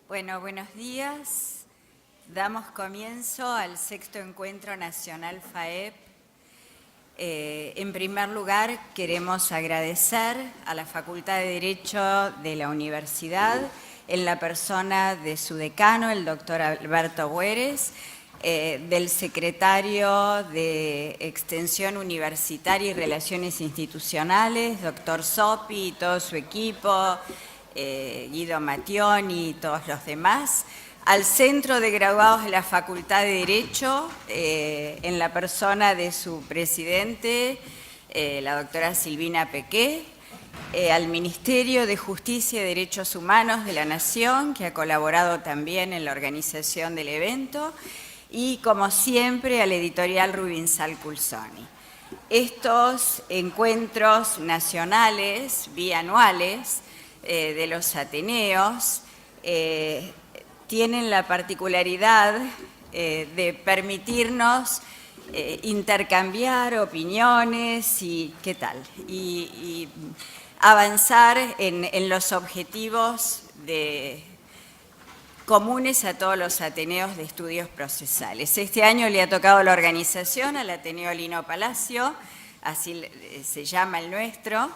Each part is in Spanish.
Bueno, buenos días. Damos comienzo al 6º Encuentro Nacional FAEP. En primer lugar, queremos agradecer a la Facultad de Derecho de la Universidad, en la persona de su decano, el doctor Alberto Bueres, del secretario de Extensión Universitaria y Relaciones Institucionales, doctor Sopi y todo su equipo, Guido Mattioni y todos los demás, al Centro de Graduados de la Facultad de Derecho, en la persona de su presidente, la doctora Silvina Pequé, al Ministerio de Justicia y Derechos Humanos de la Nación, que ha colaborado también en la organización del evento, y como siempre al editorial Rubinsal Culsoni. Estos encuentros nacionales, bianuales, de los Ateneos, tienen la particularidad de permitirnos intercambiar opiniones y qué tal, y avanzar en los objetivos comunes a todos los Ateneos de Estudios Procesales. Este año le ha tocado la organización al Ateneo Lino Palacio, así se llama el nuestro,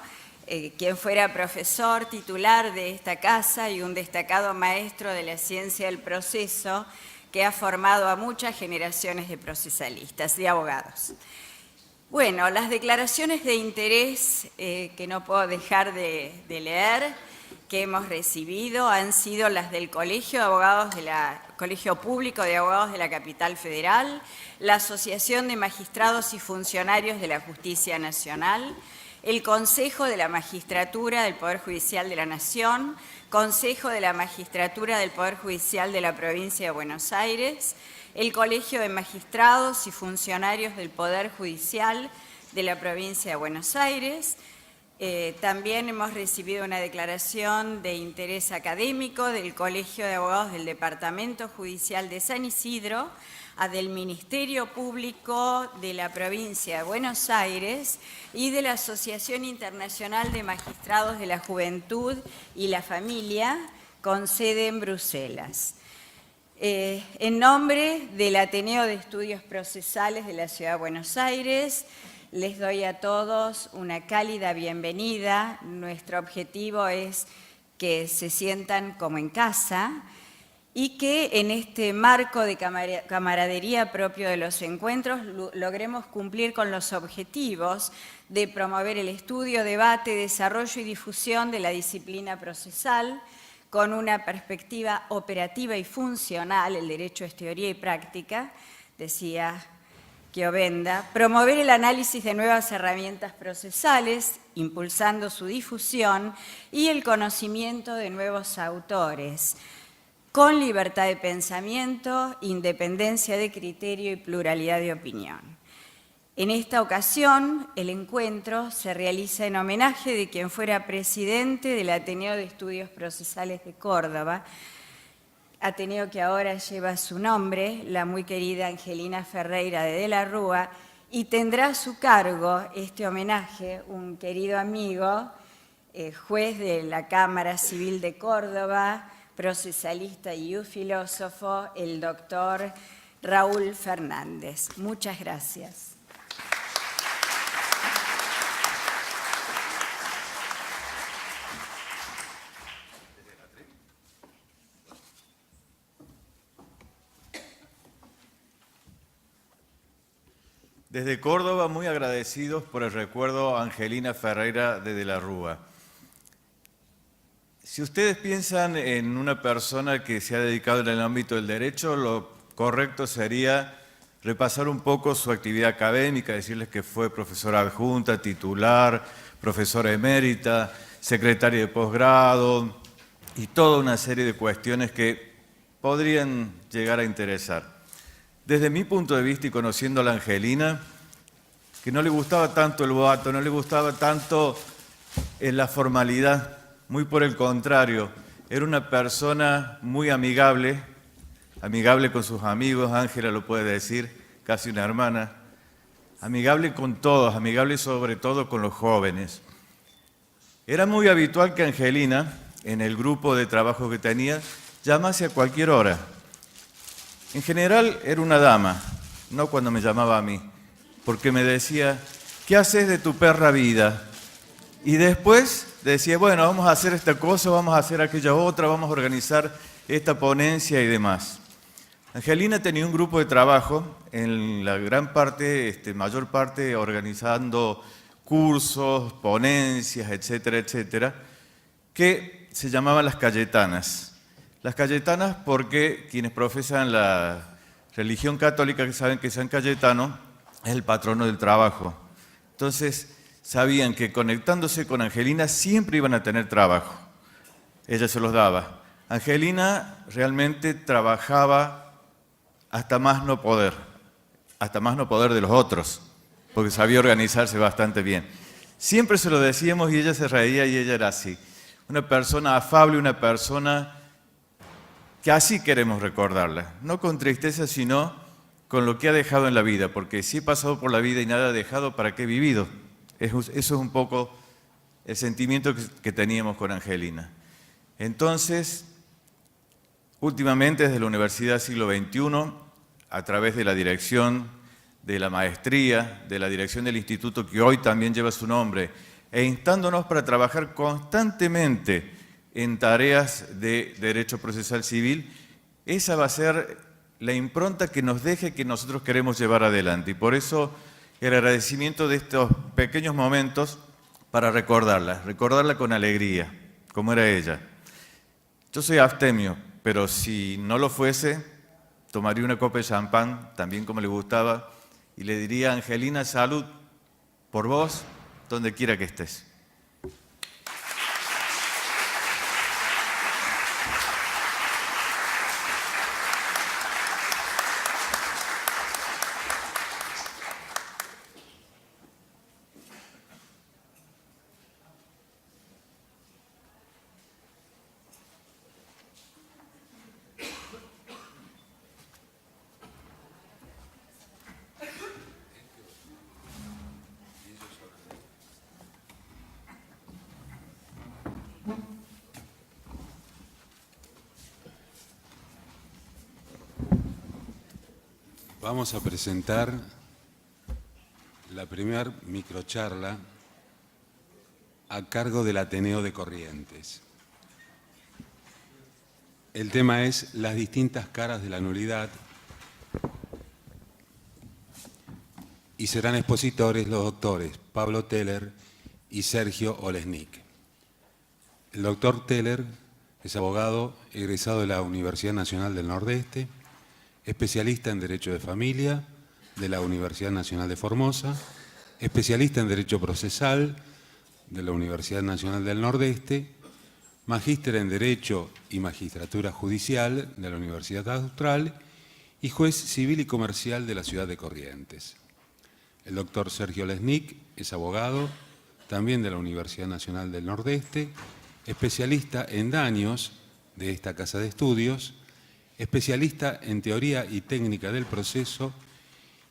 quien fuera profesor titular de esta casa y un destacado maestro de la ciencia del proceso que ha formado a muchas generaciones de procesalistas, de abogados. Bueno, las declaraciones de interés que no puedo dejar de leer, que hemos recibido, han sido las del Colegio Público de Abogados de la Capital Federal, la Asociación de Magistrados y Funcionarios de la Justicia Nacional, el Consejo de la Magistratura del Poder Judicial de la Nación, Consejo de la Magistratura del Poder Judicial de la Provincia de Buenos Aires, el Colegio de Magistrados y Funcionarios del Poder Judicial de la Provincia de Buenos Aires. También hemos recibido una declaración de interés académico del Colegio de Abogados del Departamento Judicial de San Isidro, del Ministerio Público de la Provincia de Buenos Aires y de la Asociación Internacional de Magistrados de la Juventud y la Familia, con sede en Bruselas. En nombre del Ateneo de Estudios Procesales de la Ciudad de Buenos Aires, les doy a todos una cálida bienvenida. Nuestro objetivo es que se sientan como en casa y que en este marco de camaradería propio de los encuentros logremos cumplir con los objetivos de promover el estudio, debate, desarrollo y difusión de la disciplina procesal con una perspectiva operativa y funcional. El derecho es teoría y práctica, decía Chiovenda, promover el análisis de nuevas herramientas procesales, impulsando su difusión y el conocimiento de nuevos autores, con libertad de pensamiento, independencia de criterio y pluralidad de opinión. En esta ocasión, el encuentro se realiza en homenaje de quien fuera presidente del Ateneo de Estudios Procesales de Córdoba, Ateneo que ahora lleva su nombre, la muy querida Angelina Ferreira de la Rúa, y tendrá a su cargo este homenaje un querido amigo, juez de la Cámara Civil de Córdoba, procesalista y filósofo, el doctor Raúl Fernández. Muchas gracias. Desde Córdoba, muy agradecidos por el recuerdo a Angelina Ferreira de la Rúa. Si ustedes piensan en una persona que se ha dedicado en el ámbito del derecho, lo correcto sería repasar un poco su actividad académica, decirles que fue profesora adjunta, titular, profesora emérita, secretaria de posgrado y toda una serie de cuestiones que podrían llegar a interesar. Desde mi punto de vista y conociendo a la Angelina, que no le gustaba tanto el boato, no le gustaba tanto la formalidad, muy por el contrario, era una persona muy amigable con sus amigos, Ángela lo puede decir, casi una hermana, amigable con todos, amigable sobre todo con los jóvenes. Era muy habitual que Angelina, en el grupo de trabajo que tenía, llamase a cualquier hora. En general era una dama, no cuando me llamaba a mí, porque me decía, ¿qué haces de tu perra vida? Y después decía, bueno, vamos a hacer esta cosa, vamos a hacer aquella otra, vamos a organizar esta ponencia y demás. Angelina tenía un grupo de trabajo, en la gran parte, mayor parte, organizando cursos, ponencias, etcétera, etcétera, que se llamaban las Cayetanas. Las Cayetanas porque quienes profesan la religión católica que saben que San Cayetano es el patrono del trabajo. Entonces sabían que conectándose con Angelina siempre iban a tener trabajo. Ella se los daba. Angelina realmente trabajaba hasta más no poder de los otros, porque sabía organizarse bastante bien. Siempre se lo decíamos y ella se reía y ella era así. Una persona afable, una persona que así queremos recordarla, no con tristeza, sino con lo que ha dejado en la vida, porque si he pasado por la vida y nada ha dejado, ¿para qué he vivido? Eso es un poco el sentimiento que teníamos con Angelina. Entonces, últimamente desde la Universidad Siglo XXI, a través de la dirección de la maestría, de la dirección del instituto que hoy también lleva su nombre, e instándonos para trabajar constantemente en tareas de derecho procesal civil, esa va a ser la impronta que nos deje que nosotros queremos llevar adelante. Y por eso el agradecimiento de estos pequeños momentos para recordarla con alegría, como era ella. Yo soy abstemio, pero si no lo fuese, tomaría una copa de champán, también como le gustaba, y le diría, Angelina, salud por vos, donde quiera que estés. Vamos a presentar la primera microcharla a cargo del Ateneo de Corrientes. El tema es las distintas caras de la nulidad y serán expositores los doctores Pablo Teller y Sergio Olesnik. El doctor Teller es abogado egresado de la Universidad Nacional del Nordeste, especialista en Derecho de Familia de la Universidad Nacional de Formosa, especialista en Derecho Procesal de la Universidad Nacional del Nordeste, magíster en Derecho y Magistratura Judicial de la Universidad Austral y juez civil y comercial de la ciudad de Corrientes. El doctor Sergio Lesnik es abogado también de la Universidad Nacional del Nordeste, especialista en daños de esta casa de estudios, especialista en teoría y técnica del proceso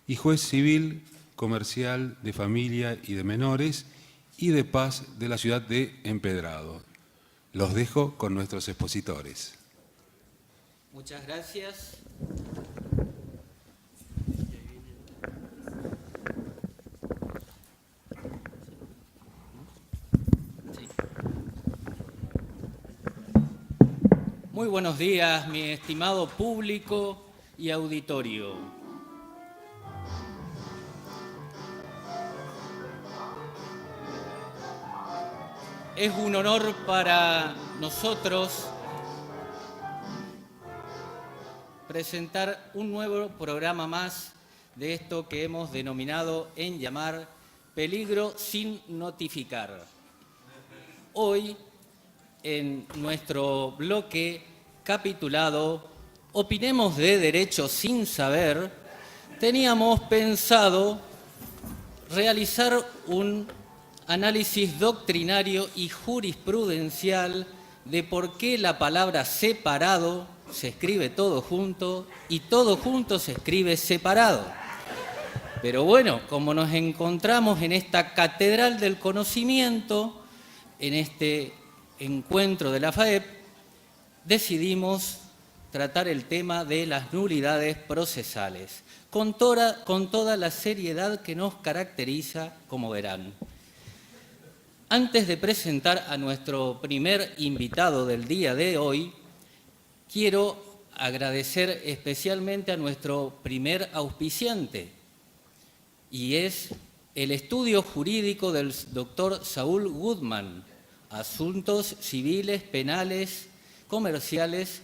y juez civil, comercial, de familia y de menores y de paz de la ciudad de Empedrado. Los dejo con nuestros expositores. Muchas gracias. Muy buenos días, mi estimado público y auditorio. Es un honor para nosotros presentar un nuevo programa más de esto que hemos denominado en llamar Peligro sin notificar. Hoy, en nuestro bloque capitulado Opinemos de Derecho sin Saber, teníamos pensado realizar un análisis doctrinario y jurisprudencial de por qué la palabra separado se escribe todo junto y todo junto se escribe separado. Pero bueno, como nos encontramos en esta catedral del conocimiento, en este encuentro de la FAEP, decidimos tratar el tema de las nulidades procesales, con toda la seriedad que nos caracteriza, como verán. Antes de presentar a nuestro primer invitado del día de hoy, quiero agradecer especialmente a nuestro primer auspiciante, y es el estudio jurídico del doctor Saúl Goodman, asuntos civiles, penales, comerciales,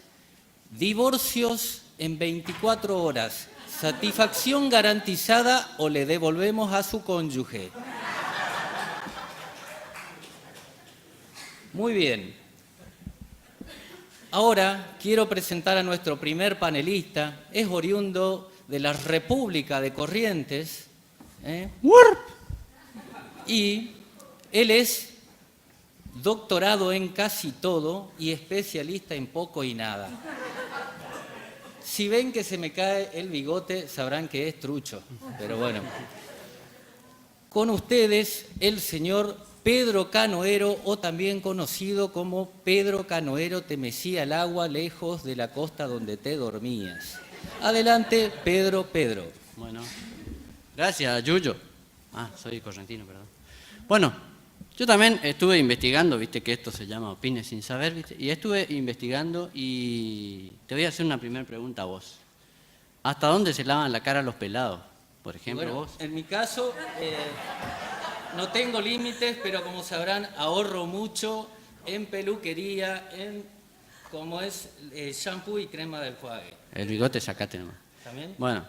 divorcios en 24 horas, satisfacción garantizada o le devolvemos a su cónyuge. Muy bien. Ahora quiero presentar a nuestro primer panelista. Es oriundo de la República de Corrientes. Y él es doctorado en casi todo y especialista en poco y nada. Si ven que se me cae el bigote, sabrán que es trucho. Pero bueno. Con ustedes, el señor Pedro Canoero, o también conocido como Pedro Canoero, te mecía el agua lejos de la costa donde te dormías. Adelante, Pedro. Bueno, gracias, Yuyo. Soy correntino, perdón. Bueno, yo también estuve investigando, viste que esto se llama Opine sin saber, viste, y estuve investigando y te voy a hacer una primera pregunta a vos. ¿Hasta dónde se lavan la cara los pelados? Por ejemplo, Bueno, vos. en mi caso, no tengo límites, pero como sabrán, ahorro mucho en peluquería, en como es shampoo y crema de enjuague. El bigote sacate nomás. ¿También? Bueno.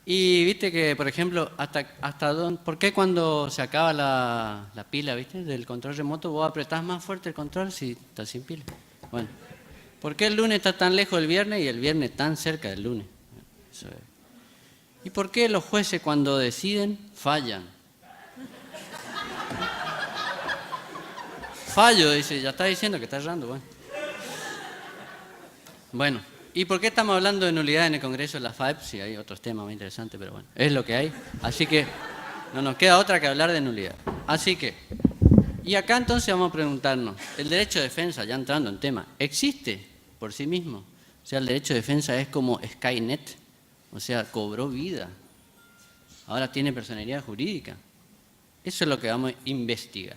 Y viste que, por ejemplo, hasta dónde, ¿por qué cuando se acaba la pila, viste, del control remoto, vos apretás más fuerte el control si estás sin pila? Bueno, ¿por qué el lunes está tan lejos del viernes y el viernes tan cerca del lunes? Eso es. ¿Y por qué los jueces cuando deciden fallan? Fallo, dice, ya está diciendo que está errando, bueno. Bueno, ¿y por qué estamos hablando de nulidad en el Congreso de la FAEP? Sí, hay otros temas muy interesantes, pero bueno, es lo que hay. Así que no nos queda otra que hablar de nulidad. Así que, y acá entonces vamos a preguntarnos, ¿el derecho de defensa, ya entrando en tema, existe por sí mismo? O sea, el derecho de defensa es como Skynet, o sea, cobró vida. Ahora tiene personalidad jurídica. Eso es lo que vamos a investigar.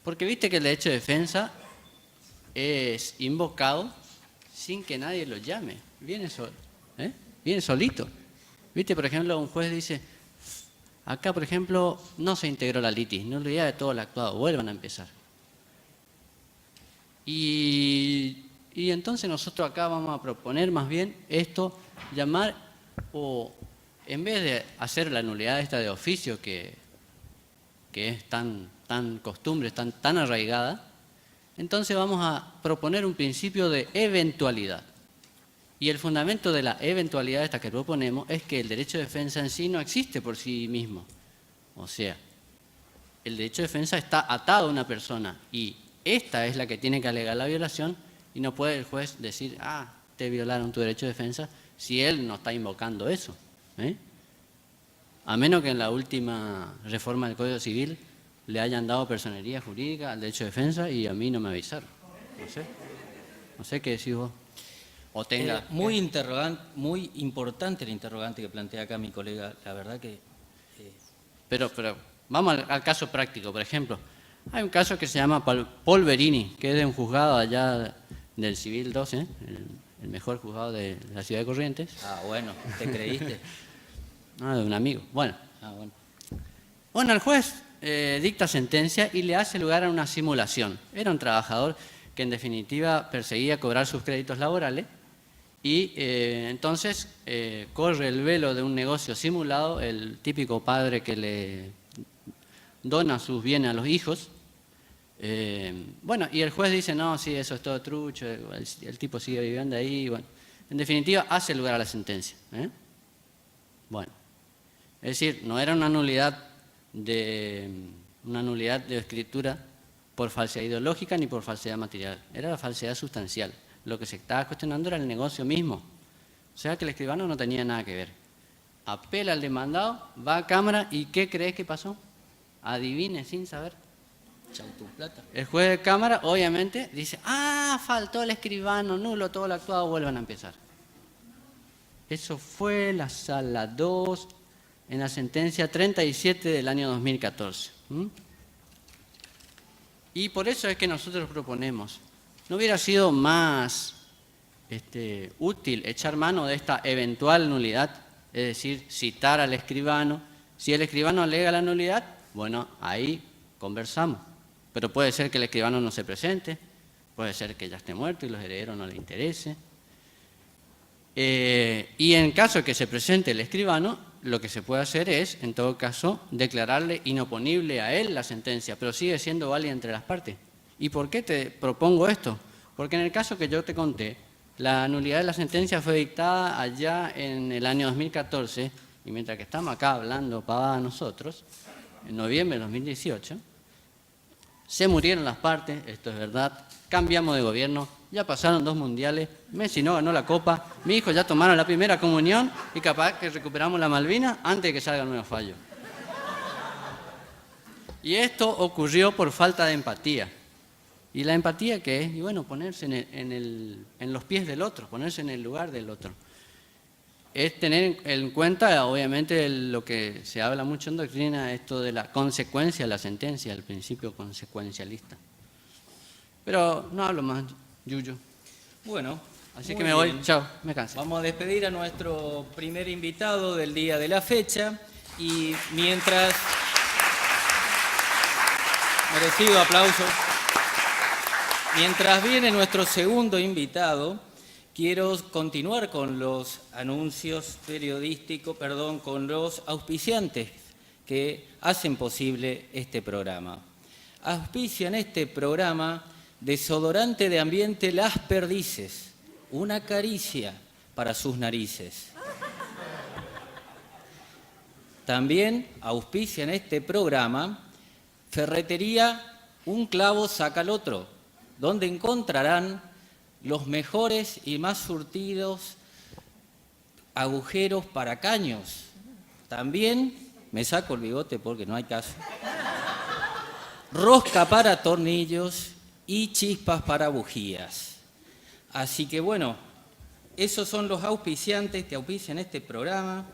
Porque viste que el derecho de defensa es invocado sin que nadie lo llame. Viene solito. Viste, por ejemplo, un juez dice, acá, por ejemplo, no se integró la litis, nulidad de todo el actuado, vuelvan a empezar. Y entonces nosotros acá vamos a proponer más bien esto, llamar, o en vez de hacer la nulidad esta de oficio que es tan costumbre, tan arraigada, entonces vamos a proponer un principio de eventualidad. Y el fundamento de la eventualidad esta que proponemos es que el derecho de defensa en sí no existe por sí mismo. O sea, el derecho de defensa está atado a una persona y esta es la que tiene que alegar la violación y no puede el juez decir, te violaron tu derecho de defensa si él no está invocando eso. A menos que en la última reforma del Código Civil le hayan dado personería jurídica al derecho de defensa y a mí no me avisaron. No sé qué decís vos. O tenga... Muy importante el interrogante que plantea acá mi colega. La verdad que... Pero vamos al caso práctico. Por ejemplo, hay un caso que se llama Polverini, que es de un juzgado allá del Civil 12, el mejor juzgado de la ciudad de Corrientes. Bueno, ¿te creíste? De un amigo. Bueno, el juez dicta sentencia y le hace lugar a una simulación. Era un trabajador que en definitiva perseguía cobrar sus créditos laborales y entonces corre el velo de un negocio simulado, el típico padre que le dona sus bienes a los hijos. Y el juez dice, no, sí, eso es todo trucho, el tipo sigue viviendo ahí. Bueno, en definitiva hace lugar a la sentencia. Bueno, es decir, no era una nulidad de escritura por falsedad ideológica ni por falsedad material, era la falsedad sustancial. Lo que se estaba cuestionando era el negocio mismo. O sea que el escribano no tenía nada que ver. Apela al demandado, va a cámara y ¿qué crees que pasó? Adivine sin saber. Chau tu plata. El juez de cámara, obviamente, dice, faltó el escribano, nulo, todo lo actuado, vuelvan a empezar. Eso fue la sala 2 en la sentencia 37 del año 2014. Y por eso es que nosotros proponemos, ¿no hubiera sido más útil echar mano de esta eventual nulidad? Es decir, citar al escribano. Si el escribano alega la nulidad, bueno, ahí conversamos. Pero puede ser que el escribano no se presente, puede ser que ya esté muerto y los herederos no le interese. Y en caso de que se presente el escribano, lo que se puede hacer es, en todo caso, declararle inoponible a él la sentencia, pero sigue siendo válida entre las partes. ¿Y por qué te propongo esto? Porque en el caso que yo te conté, la nulidad de la sentencia fue dictada allá en el año 2014, y mientras que estamos acá hablando pavada nosotros, en noviembre de 2018, se murieron las partes, esto es verdad, cambiamos de gobierno, ya pasaron 2 mundiales, Messi no ganó la Copa, mi hijo ya tomaron la primera comunión y capaz que recuperamos la Malvinas antes de que salga el nuevo fallo. Y esto ocurrió por falta de empatía. ¿Y la empatía qué es? Y bueno, ponerse en los pies del otro, ponerse en el lugar del otro. Es tener en cuenta, obviamente, lo que se habla mucho en doctrina, esto de la consecuencia de la sentencia, el principio consecuencialista. Pero no hablo más, Yuyo. Bueno, Así que me voy, chao, me cansé. Vamos a despedir a nuestro primer invitado del día de la fecha y mientras... Merecido aplauso. Mientras viene nuestro segundo invitado, quiero continuar con los anuncios periodísticos, con los auspiciantes que hacen posible este programa. Auspician este programa desodorante de ambiente Las Perdices, una caricia para sus narices. También auspician este programa Ferretería Un Clavo Saca el Otro, donde encontrarán los mejores y más surtidos agujeros para caños. También, me saco el bigote porque no hay caso, rosca para tornillos y chispas para bujías. Así que bueno, esos son los auspiciantes que auspician este programa.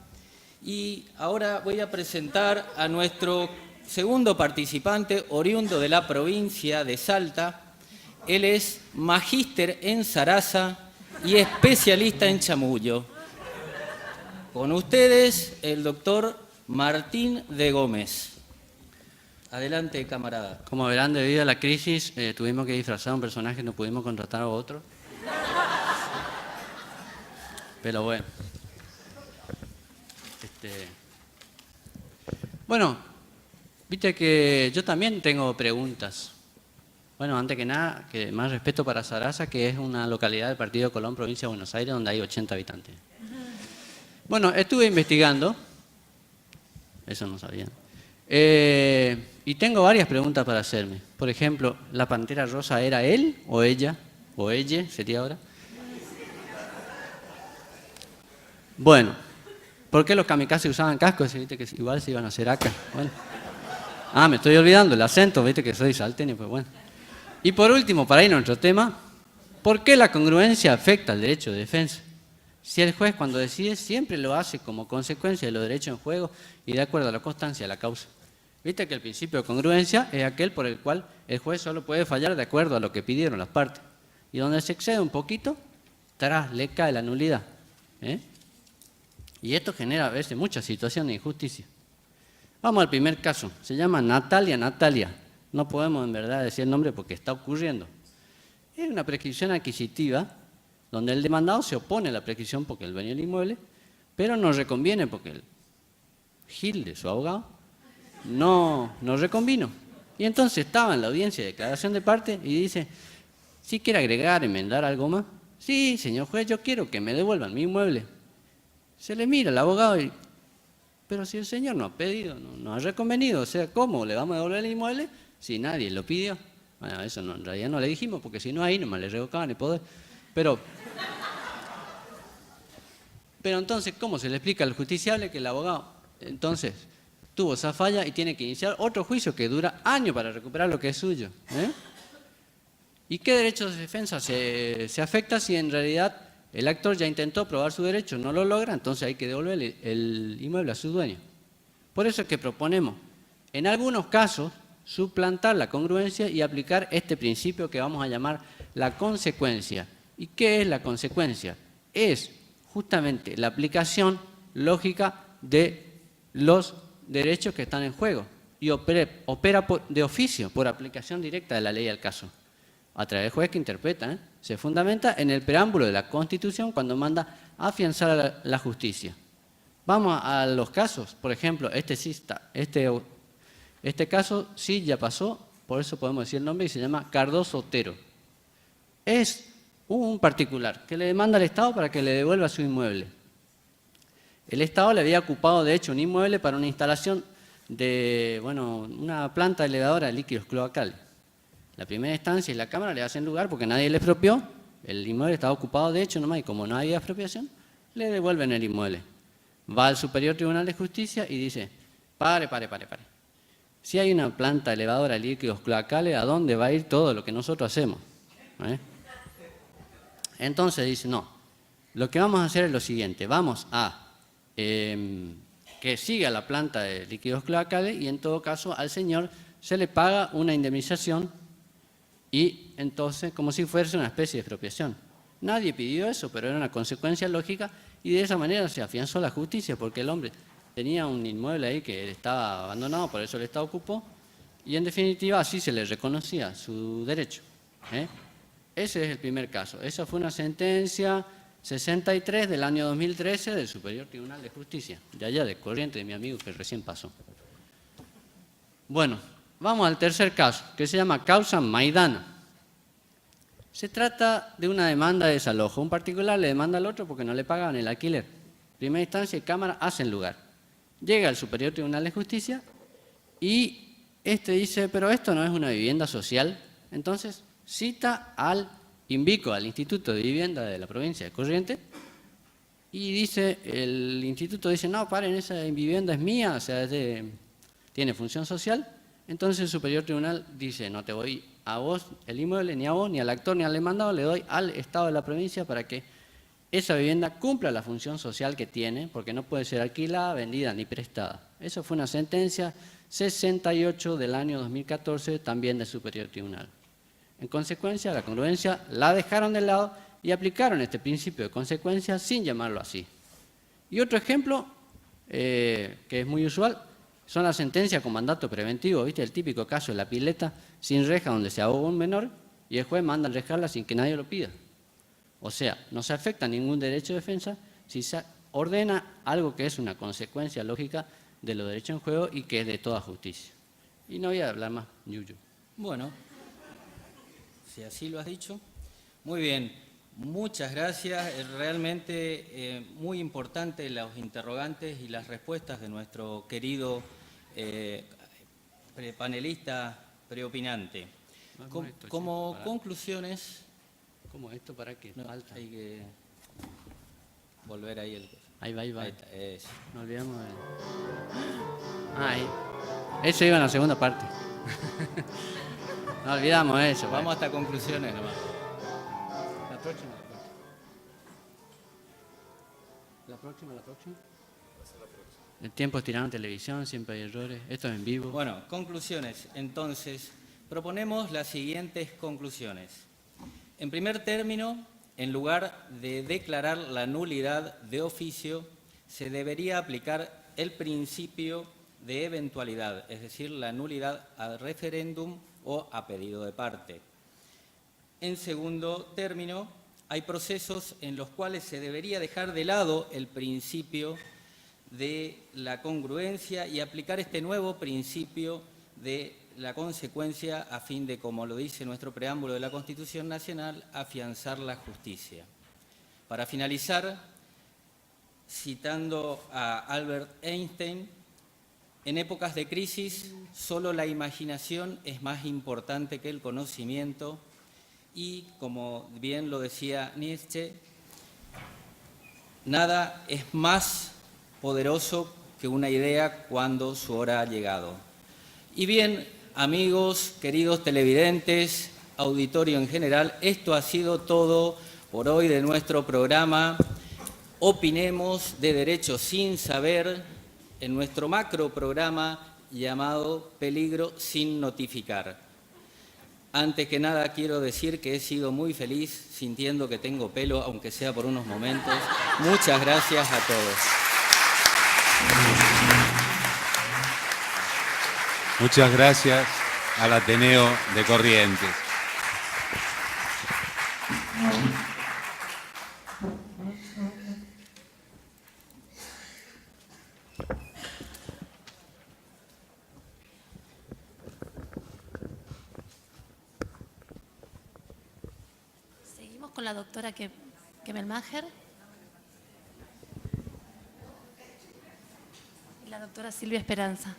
Y ahora voy a presentar a nuestro segundo participante, oriundo de la provincia de Salta. Él es magíster en zaraza y especialista en chamullo. Con ustedes, el doctor Martín de Gómez. Adelante, camarada. Como verán, debido a la crisis, tuvimos que disfrazar a un personaje, no pudimos contratar a otro. Pero bueno. Bueno, viste que yo también tengo preguntas. Bueno, antes que nada, que más respeto para Zaraza, que es una localidad del Partido Colón, provincia de Buenos Aires, donde hay 80 habitantes. Bueno, estuve investigando, eso no sabían, y tengo varias preguntas para hacerme. Por ejemplo, ¿la Pantera Rosa era él o ella? ¿O ella sería ahora? Bueno, ¿por qué los kamikazes usaban cascos? Viste que igual se iban a hacer acá. Bueno. Me estoy olvidando el acento, viste que soy salteño, pues bueno. Y por último, para ir a nuestro tema, ¿por qué la congruencia afecta al derecho de defensa? Si el juez cuando decide siempre lo hace como consecuencia de los derechos en juego y de acuerdo a la constancia de la causa. Viste que el principio de congruencia es aquel por el cual el juez solo puede fallar de acuerdo a lo que pidieron las partes. Y donde se excede un poquito, le cae la nulidad. Y esto genera a veces muchas situaciones de injusticia. Vamos al primer caso. Se llama Natalia. No podemos en verdad decir el nombre porque está ocurriendo. Es una prescripción adquisitiva donde el demandado se opone a la prescripción porque el dueño del inmueble, pero no reconviene porque el gil de su abogado no reconvino. Y entonces estaba en la audiencia de declaración de parte y dice, ¿sí quiere agregar, enmendar algo más? Sí, señor juez, yo quiero que me devuelvan mi inmueble. Se le mira al abogado y, pero si el señor no ha pedido, no ha reconvenido, o sea, ¿cómo le vamos a devolver el inmueble si nadie lo pidió? Bueno, eso no, en realidad no le dijimos, porque si no ahí nomás le revocaban el poder. Pero entonces, ¿cómo se le explica al justiciable que el abogado? Entonces, tuvo esa falla y tiene que iniciar otro juicio que dura años para recuperar lo que es suyo. ¿Y qué derechos de defensa se afecta si en realidad el actor ya intentó probar su derecho, no lo logra, entonces hay que devolver el inmueble a su dueño? Por eso es que proponemos, en algunos casos, suplantar la congruencia y aplicar este principio que vamos a llamar la consecuencia. ¿Y qué es la consecuencia? Es justamente la aplicación lógica de los derechos que están en juego y opera de oficio, por aplicación directa de la ley al caso, a través del juez que interpreta. Se fundamenta en el preámbulo de la Constitución cuando manda a afianzar a la justicia. Vamos a los casos, por ejemplo, este caso sí ya pasó, por eso podemos decir el nombre, y se llama Cardoso Otero. Es un particular que le demanda al Estado para que le devuelva su inmueble. El Estado le había ocupado, de hecho, un inmueble para una instalación de, una planta elevadora de líquidos cloacales. La primera instancia y la Cámara le hacen lugar porque nadie le expropió, el inmueble estaba ocupado de hecho nomás, y como no había expropiación, le devuelven el inmueble. Va al Superior Tribunal de Justicia y dice, pare. Si hay una planta elevadora de líquidos cloacales, ¿a dónde va a ir todo lo que nosotros hacemos? Entonces dice, no, lo que vamos a hacer es lo siguiente, vamos a que siga la planta de líquidos cloacales y en todo caso al señor se le paga una indemnización y entonces como si fuese una especie de expropiación. Nadie pidió eso, pero era una consecuencia lógica y de esa manera se afianzó la justicia porque el hombre tenía un inmueble ahí que estaba abandonado, por eso el Estado ocupó y en definitiva así se le reconocía su derecho. Ese es el primer caso. Esa fue una sentencia 63 del año 2013 del Superior Tribunal de Justicia, de allá de Corrientes, de mi amigo que recién pasó. Bueno, vamos al tercer caso, que se llama causa Maidana. Se trata de una demanda de desalojo. Un particular le demanda al otro porque no le pagaban el alquiler. Primera instancia y Cámara hacen lugar. Llega al Superior Tribunal de Justicia y este dice, pero esto no es una vivienda social. Entonces cita al INVICO, al Instituto de Vivienda de la provincia de Corrientes, y dice, el instituto dice, no, paren, esa vivienda es mía, o sea, tiene función social. Entonces el Superior Tribunal dice, no te doy a vos el inmueble, ni a vos, ni al actor, ni al demandado, le doy al Estado de la provincia para que esa vivienda cumpla la función social que tiene, porque no puede ser alquilada, vendida, ni prestada. Eso fue una sentencia 68 del año 2014, también del Superior Tribunal. En consecuencia, la congruencia la dejaron de lado y aplicaron este principio de consecuencia sin llamarlo así. Y otro ejemplo, que es muy usual, son las sentencias con mandato preventivo. ¿Viste? El típico caso de la pileta sin reja donde se ahoga un menor y el juez manda a rejarla sin que nadie lo pida. O sea, no se afecta ningún derecho de defensa si se ordena algo que es una consecuencia lógica de los derechos en juego y que es de toda justicia. Y no voy a hablar más, Yuyu. Bueno, si así lo has dicho. Muy bien, muchas gracias. Es realmente muy importante los interrogantes y las respuestas de nuestro querido panelista preopinante. Como conclusiones... ¿Cómo esto para qué? No, Falta. hay que volver ahí. Ahí va. Ahí está, eso. No olvidamos de... ahí. Eso iba en la segunda parte. No olvidamos eso. Vamos hasta conclusiones nomás. La próxima. El tiempo es tirado en televisión, siempre hay errores. Esto es en vivo. Bueno, conclusiones. Entonces, proponemos las siguientes conclusiones. En primer término, en lugar de declarar la nulidad de oficio, se debería aplicar el principio de eventualidad, es decir, la nulidad a referéndum o a pedido de parte. En segundo término, hay procesos en los cuales se debería dejar de lado el principio de la congruencia y aplicar este nuevo principio de la consecuencia a fin de, como lo dice nuestro preámbulo de la Constitución Nacional, afianzar la justicia. Para finalizar, citando a Albert Einstein, en épocas de crisis solo la imaginación es más importante que el conocimiento y, como bien lo decía Nietzsche, nada es más poderoso que una idea cuando su hora ha llegado. Y bien, amigos, queridos televidentes, auditorio en general, esto ha sido todo por hoy de nuestro programa Opinemos de Derecho sin Saber, en nuestro macro programa llamado Peligro sin Notificar. Antes que nada quiero decir que he sido muy feliz sintiendo que tengo pelo, aunque sea por unos momentos. Muchas gracias a todos. Muchas gracias al Ateneo de Corrientes. Seguimos con la doctora Kemelmacher y la doctora Silvia Esperanza.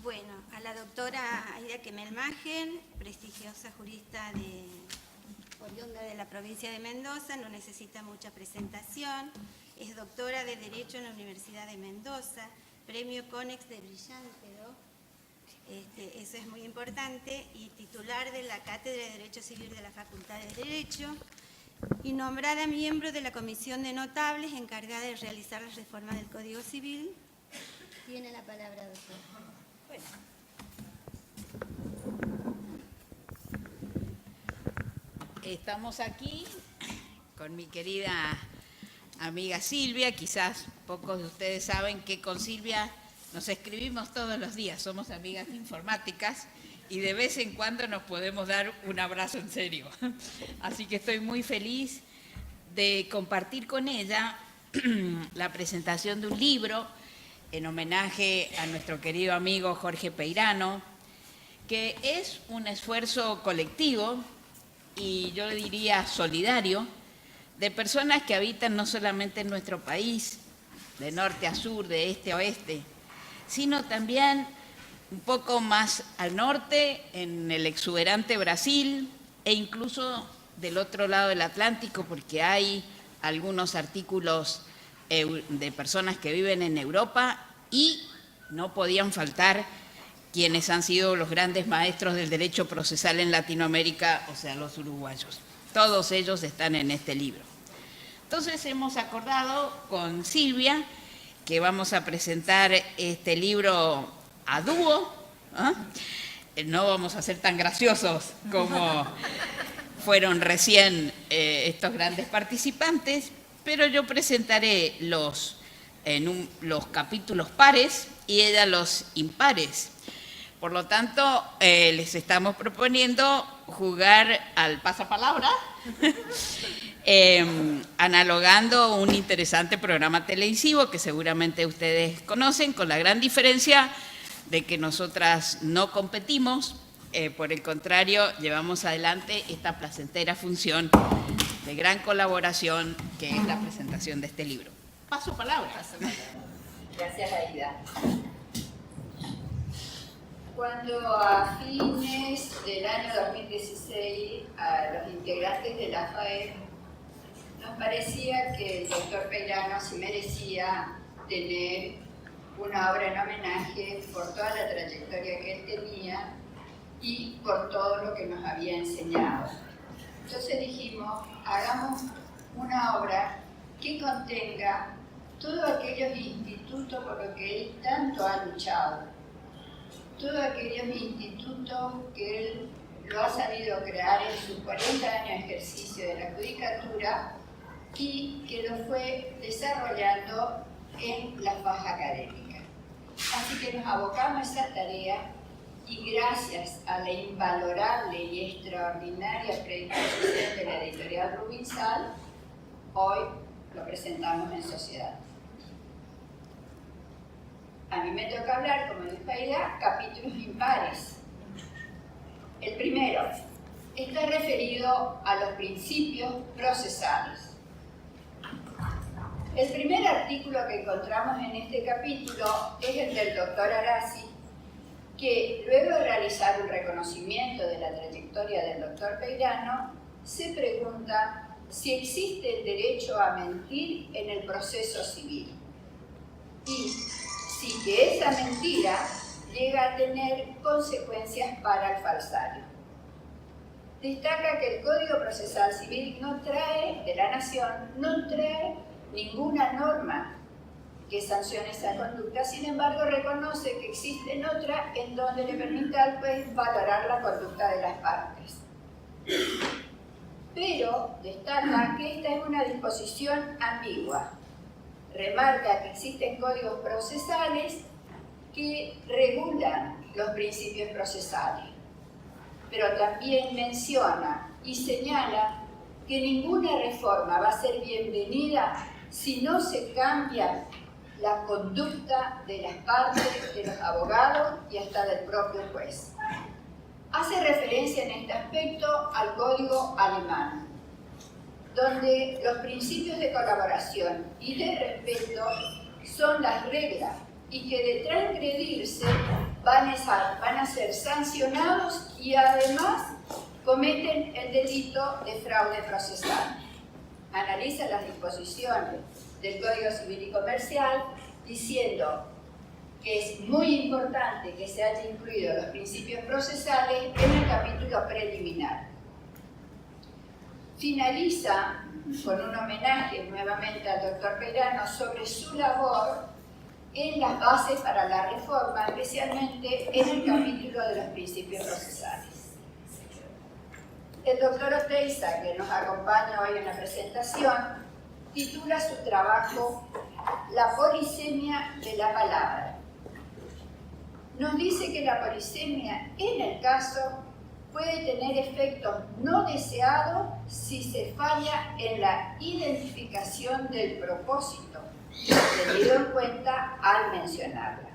Bueno, a la doctora Aida Kemelmacher, prestigiosa jurista oriunda de la provincia de Mendoza, no necesita mucha presentación. Es doctora de Derecho en la Universidad de Mendoza, premio Conex de brillante, ¿no? Eso es muy importante, y titular de la Cátedra de Derecho Civil de la Facultad de Derecho, y nombrada miembro de la Comisión de Notables encargada de realizar las reformas del Código Civil. Tiene la palabra, doctora. Bueno. Estamos aquí con mi querida amiga Silvia. Quizás pocos de ustedes saben que con Silvia nos escribimos todos los días, somos amigas informáticas y de vez en cuando nos podemos dar un abrazo en serio. Así que estoy muy feliz de compartir con ella la presentación de un libro en homenaje a nuestro querido amigo Jorge Peirano, que es un esfuerzo colectivo y yo diría solidario de personas que habitan no solamente en nuestro país, de norte a sur, de este a oeste, sino también un poco más al norte, en el exuberante Brasil, e incluso del otro lado del Atlántico, porque hay algunos artículos de personas que viven en Europa, y no podían faltar quienes han sido los grandes maestros del derecho procesal en Latinoamérica, o sea, los uruguayos. Todos ellos están en este libro. Entonces hemos acordado con Silvia que vamos a presentar este libro a dúo, ¿eh? No vamos a ser tan graciosos como fueron recién estos grandes participantes, pero yo presentaré los capítulos pares y ella los impares. Por lo tanto, les estamos proponiendo jugar al pasapalabra, analogando un interesante programa televisivo que seguramente ustedes conocen, con la gran diferencia de que nosotras no competimos, por el contrario, llevamos adelante esta placentera función de gran colaboración que es la presentación de este libro. Paso palabra. Gracias, Aida. Cuando a fines del año 2016 a los integrantes de la FAE nos parecía que el doctor Peirano sí merecía tener una obra en homenaje por toda la trayectoria que él tenía y por todo lo que nos había enseñado. Entonces dijimos, hagamos una obra que contenga todos aquellos institutos por los que él tanto ha luchado, todos aquellos institutos que él lo ha sabido crear en sus 40 años de ejercicio de la judicatura, y que lo fue desarrollando en la faja académica. Así que nos abocamos a esa tarea y gracias a la invalorable y extraordinaria predisposición de la editorial Rubinsal, hoy lo presentamos en sociedad. A mí me toca hablar, como dijo Aida, capítulos impares. El primero está referido a los principios procesales. El primer artículo que encontramos en este capítulo es el del doctor Arasi, que luego de realizar un reconocimiento de la trayectoria del doctor Peirano, se pregunta si existe el derecho a mentir en el proceso civil y si que esa mentira llega a tener consecuencias para el falsario. Destaca que el Código Procesal Civil de la Nación no trae ninguna norma que sancione esa conducta, sin embargo reconoce que existen otras en donde le permita al juez valorar la conducta de las partes. Pero destaca que esta es una disposición ambigua. Remarca que existen códigos procesales que regulan los principios procesales, pero también menciona y señala que ninguna reforma va a ser bienvenida si no se cambia la conducta de las partes, de los abogados y hasta del propio juez. Hace referencia en este aspecto al código alemán, donde los principios de colaboración y de respeto son las reglas y que de transgredirse van a ser sancionados y además cometen el delito de fraude procesal. Analiza las disposiciones del Código Civil y Comercial diciendo que es muy importante que se hayan incluido los principios procesales en el capítulo preliminar. Finaliza con un homenaje nuevamente al doctor Peirano sobre su labor en las bases para la reforma, especialmente en el capítulo de los principios procesales. El doctor Oteiza, que nos acompaña hoy en la presentación, titula su trabajo La polisemia de la palabra. Nos dice que la polisemia, en el caso, puede tener efectos no deseados si se falla en la identificación del propósito, tenido en cuenta al mencionarla.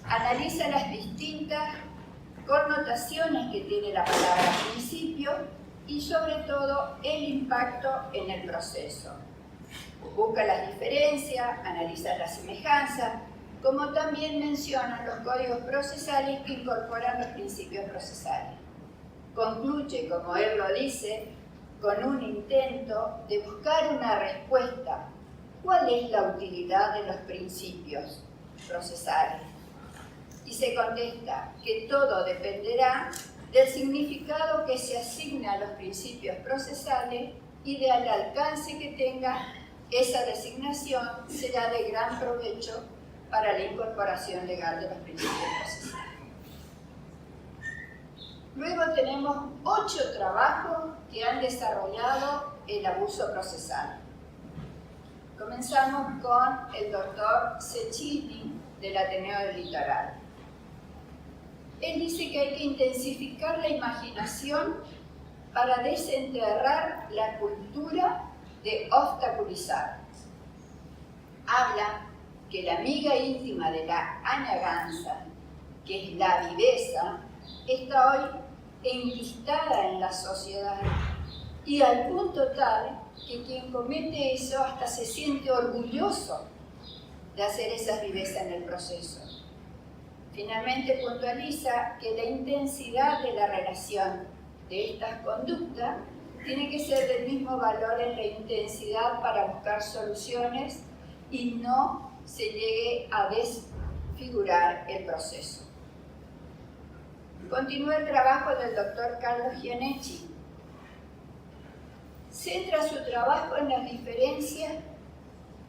Analiza las distintas connotaciones que tiene la palabra principio y sobre todo el impacto en el proceso. Busca las diferencias, analiza las semejanzas, como también mencionan los códigos procesales que incorporan los principios procesales. Concluye, como él lo dice, con un intento de buscar una respuesta. ¿Cuál es la utilidad de los principios procesales? Y se contesta que todo dependerá del significado que se asigna a los principios procesales y del alcance que tenga esa designación será de gran provecho para la incorporación legal de los principios procesales. Luego tenemos 8 trabajos que han desarrollado el abuso procesal. Comenzamos con el doctor Cecchini del Ateneo del Litoral. Él dice que hay que intensificar la imaginación para desenterrar la cultura de obstaculizar. Habla que la amiga íntima de la añaganza, que es la viveza, está hoy enquistada en la sociedad y al punto tal que quien comete eso hasta se siente orgulloso de hacer esa viveza en el proceso. Finalmente puntualiza que la intensidad de la relación de estas conductas tiene que ser del mismo valor en la intensidad para buscar soluciones y no se llegue a desfigurar el proceso. Continúa el trabajo del doctor Carlos Gianecci. Centra su trabajo en las diferencias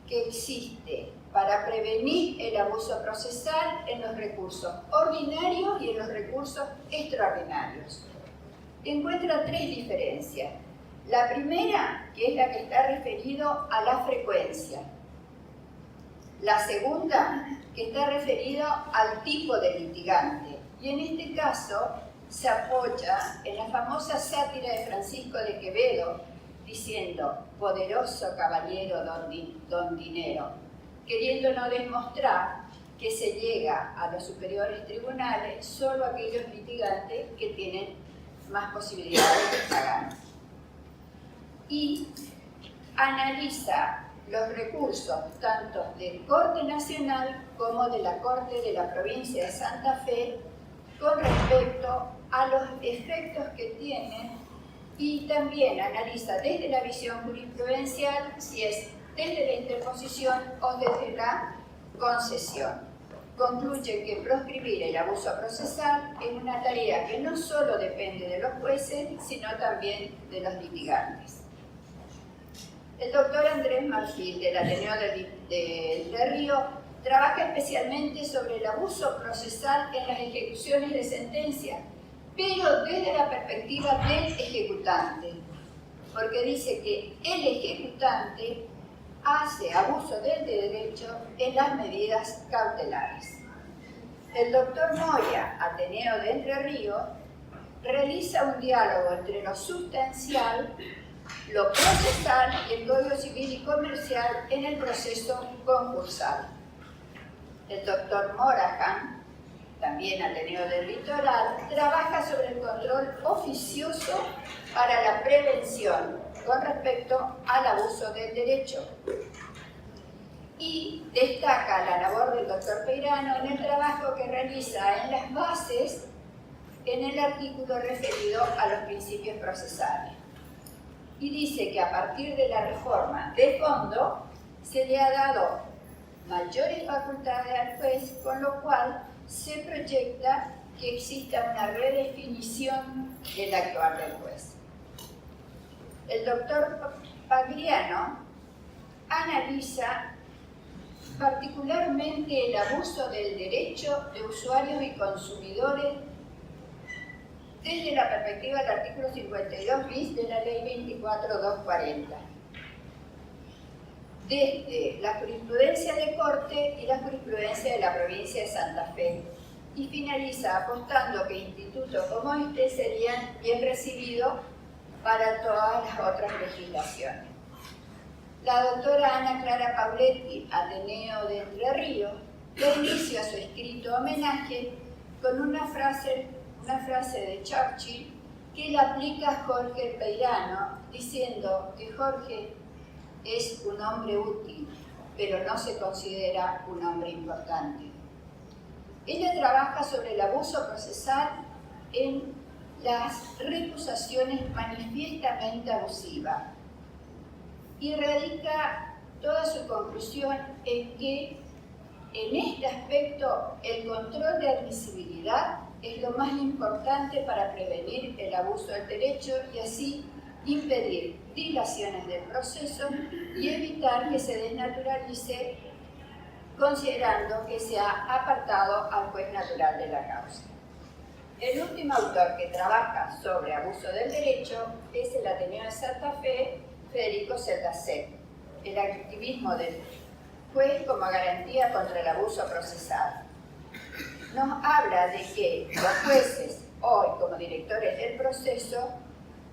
que existe para prevenir el abuso procesal en los recursos ordinarios y en los recursos extraordinarios. Encuentra 3 diferencias. La primera, que es la que está referido a la frecuencia. La segunda, que está referido al tipo de litigante. Y en este caso se apoya en la famosa sátira de Francisco de Quevedo, diciendo, poderoso caballero don dinero, queriéndonos demostrar que se llega a los superiores tribunales solo aquellos litigantes que tienen más posibilidades de pagar. Y analiza los recursos tanto del Corte Nacional como de la Corte de la Provincia de Santa Fe con respecto a los efectos que tienen, y también analiza desde la visión jurisprudencial si es desde la interposición o desde la concesión. Concluye que proscribir el abuso procesal es una tarea que no solo depende de los jueces, sino también de los litigantes. El doctor Andrés Marfil, del Ateneo de Entre Ríos, trabaja especialmente sobre el abuso procesal en las ejecuciones de sentencia, pero desde la perspectiva del ejecutante, porque dice que el ejecutante hace abuso del derecho en las medidas cautelares. El doctor Moya, Ateneo de Entre Ríos, realiza un diálogo entre lo sustancial, lo procesal y el Código Civil y Comercial en el proceso concursal. El doctor Morahan, también Ateneo del Litoral, trabaja sobre el control oficioso para la prevención con respecto al abuso del derecho. Y destaca la labor del doctor Peirano en el trabajo que realiza en las bases en el artículo referido a los principios procesales. Y dice que a partir de la reforma de fondo se le ha dado mayores facultades al juez, con lo cual se proyecta que exista una redefinición del actuar del juez. El doctor Pagliano analiza particularmente el abuso del derecho de usuarios y consumidores desde la perspectiva del artículo 52 bis de la Ley 24240, desde la jurisprudencia de Corte y la jurisprudencia de la provincia de Santa Fe, y finaliza apostando que institutos como este serían bien recibidos para todas las otras legislaciones. La doctora Ana Clara Pauletti, Ateneo de Entre Ríos, da inicio a su escrito homenaje con una frase de Churchill que la aplica a Jorge Peirano, diciendo que Jorge es un hombre útil, pero no se considera un hombre importante. Ella trabaja sobre el abuso procesal en las recusaciones manifiestamente abusivas y radica toda su conclusión en que en este aspecto el control de admisibilidad es lo más importante para prevenir el abuso del derecho y así impedir dilaciones del proceso y evitar que se desnaturalice considerando que se ha apartado al juez natural de la causa. El último autor que trabaja sobre abuso del derecho es el Ateneo de Santa Fe, Federico Celdacet, el activismo del juez como garantía contra el abuso procesal. Nos habla de que los jueces, hoy como directores del proceso,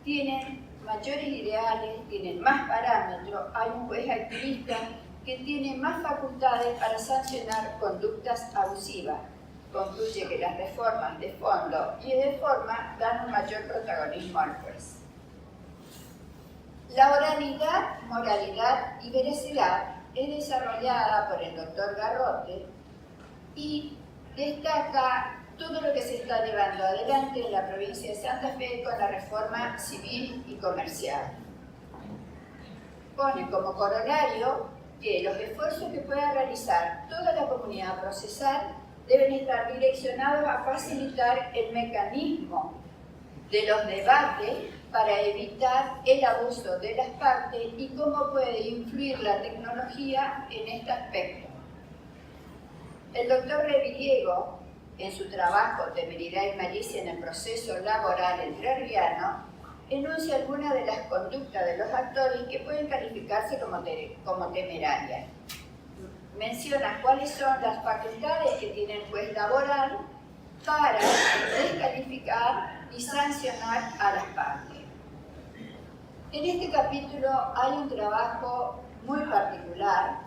tienen mayores ideales, tienen más parámetros, hay un juez activista que tiene más facultades para sancionar conductas abusivas. Concluye que las reformas de fondo y de forma dan un mayor protagonismo al juez. La oralidad, moralidad y veracidad es desarrollada por el doctor Garrote y destaca todo lo que se está llevando adelante en la provincia de Santa Fe con la reforma civil y comercial. Pone como corolario que los esfuerzos que pueda realizar toda la comunidad procesal deben estar direccionados a facilitar el mecanismo de los debates para evitar el abuso de las partes y cómo puede influir la tecnología en este aspecto. El doctor Reviriego, en su trabajo Temeridad y malicia en el proceso laboral entrerriano, enuncia algunas de las conductas de los actores que pueden calificarse como temerarias. Menciona cuáles son las facultades que tiene el juez laboral para descalificar y sancionar a las partes. En este capítulo hay un trabajo muy particular,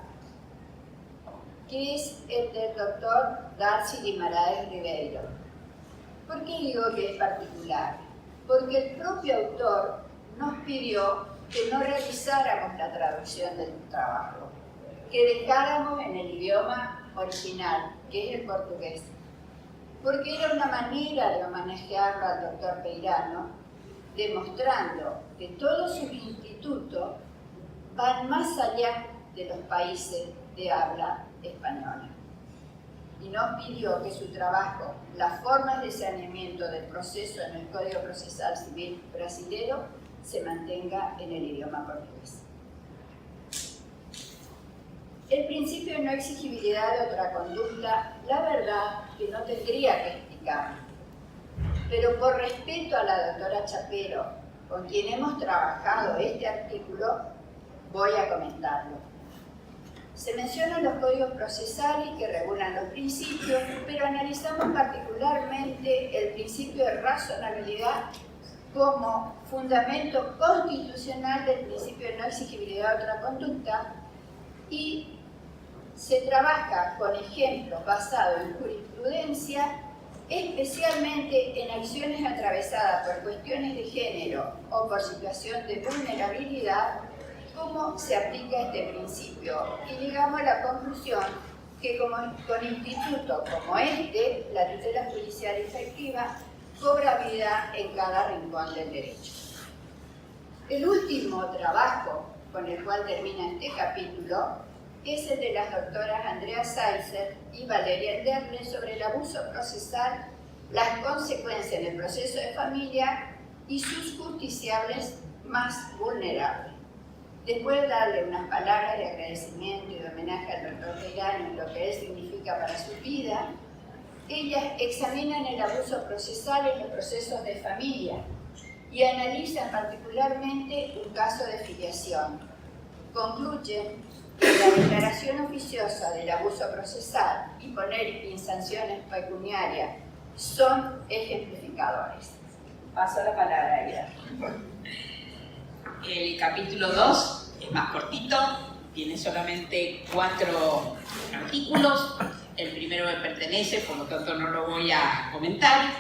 que es el del doctor Darcy Guimaraes Ribeiro. ¿Por qué digo que es particular? Porque el propio autor nos pidió que no realizáramos la traducción del trabajo, que dejáramos en el idioma original, que es el portugués, porque era una manera de homenajearlo al doctor Peirano, demostrando que todos sus institutos van más allá de los países de habla española. Y nos pidió que su trabajo, las formas de saneamiento del proceso en el Código Procesal Civil brasilero, se mantenga en el idioma portugués. El principio de no exigibilidad de otra conducta, la verdad que no tendría que explicarlo, pero por respeto a la doctora Chapero, con quien hemos trabajado este artículo, voy a comentarlo. Se mencionan los códigos procesales que regulan los principios, pero analizamos particularmente el principio de razonabilidad como fundamento constitucional del principio de no exigibilidad de otra conducta, y se trabaja con ejemplos basados en jurisprudencia, especialmente en acciones atravesadas por cuestiones de género o por situación de vulnerabilidad, cómo se aplica este principio. Y llegamos a la conclusión que con institutos como este, la tutela judicial efectiva cobra vida en cada rincón del derecho. El último trabajo con el cual termina este capítulo es el de las doctoras Andrea Seiser y Valeria Enderle sobre el abuso procesal, las consecuencias en el proceso de familia y sus justiciables más vulnerables. Después de darle unas palabras de agradecimiento y de homenaje al doctor Peirano y lo que él significa para su vida, ellas examinan el abuso procesal en los procesos de familia y analizan particularmente un caso de filiación. Concluyen que la declaración oficiosa del abuso procesal y poner en sanciones pecuniarias son ejemplificadores. Paso la palabra a Ida. El capítulo 2 es más cortito, tiene solamente 4 artículos. El primero me pertenece, por lo tanto no lo voy a comentar.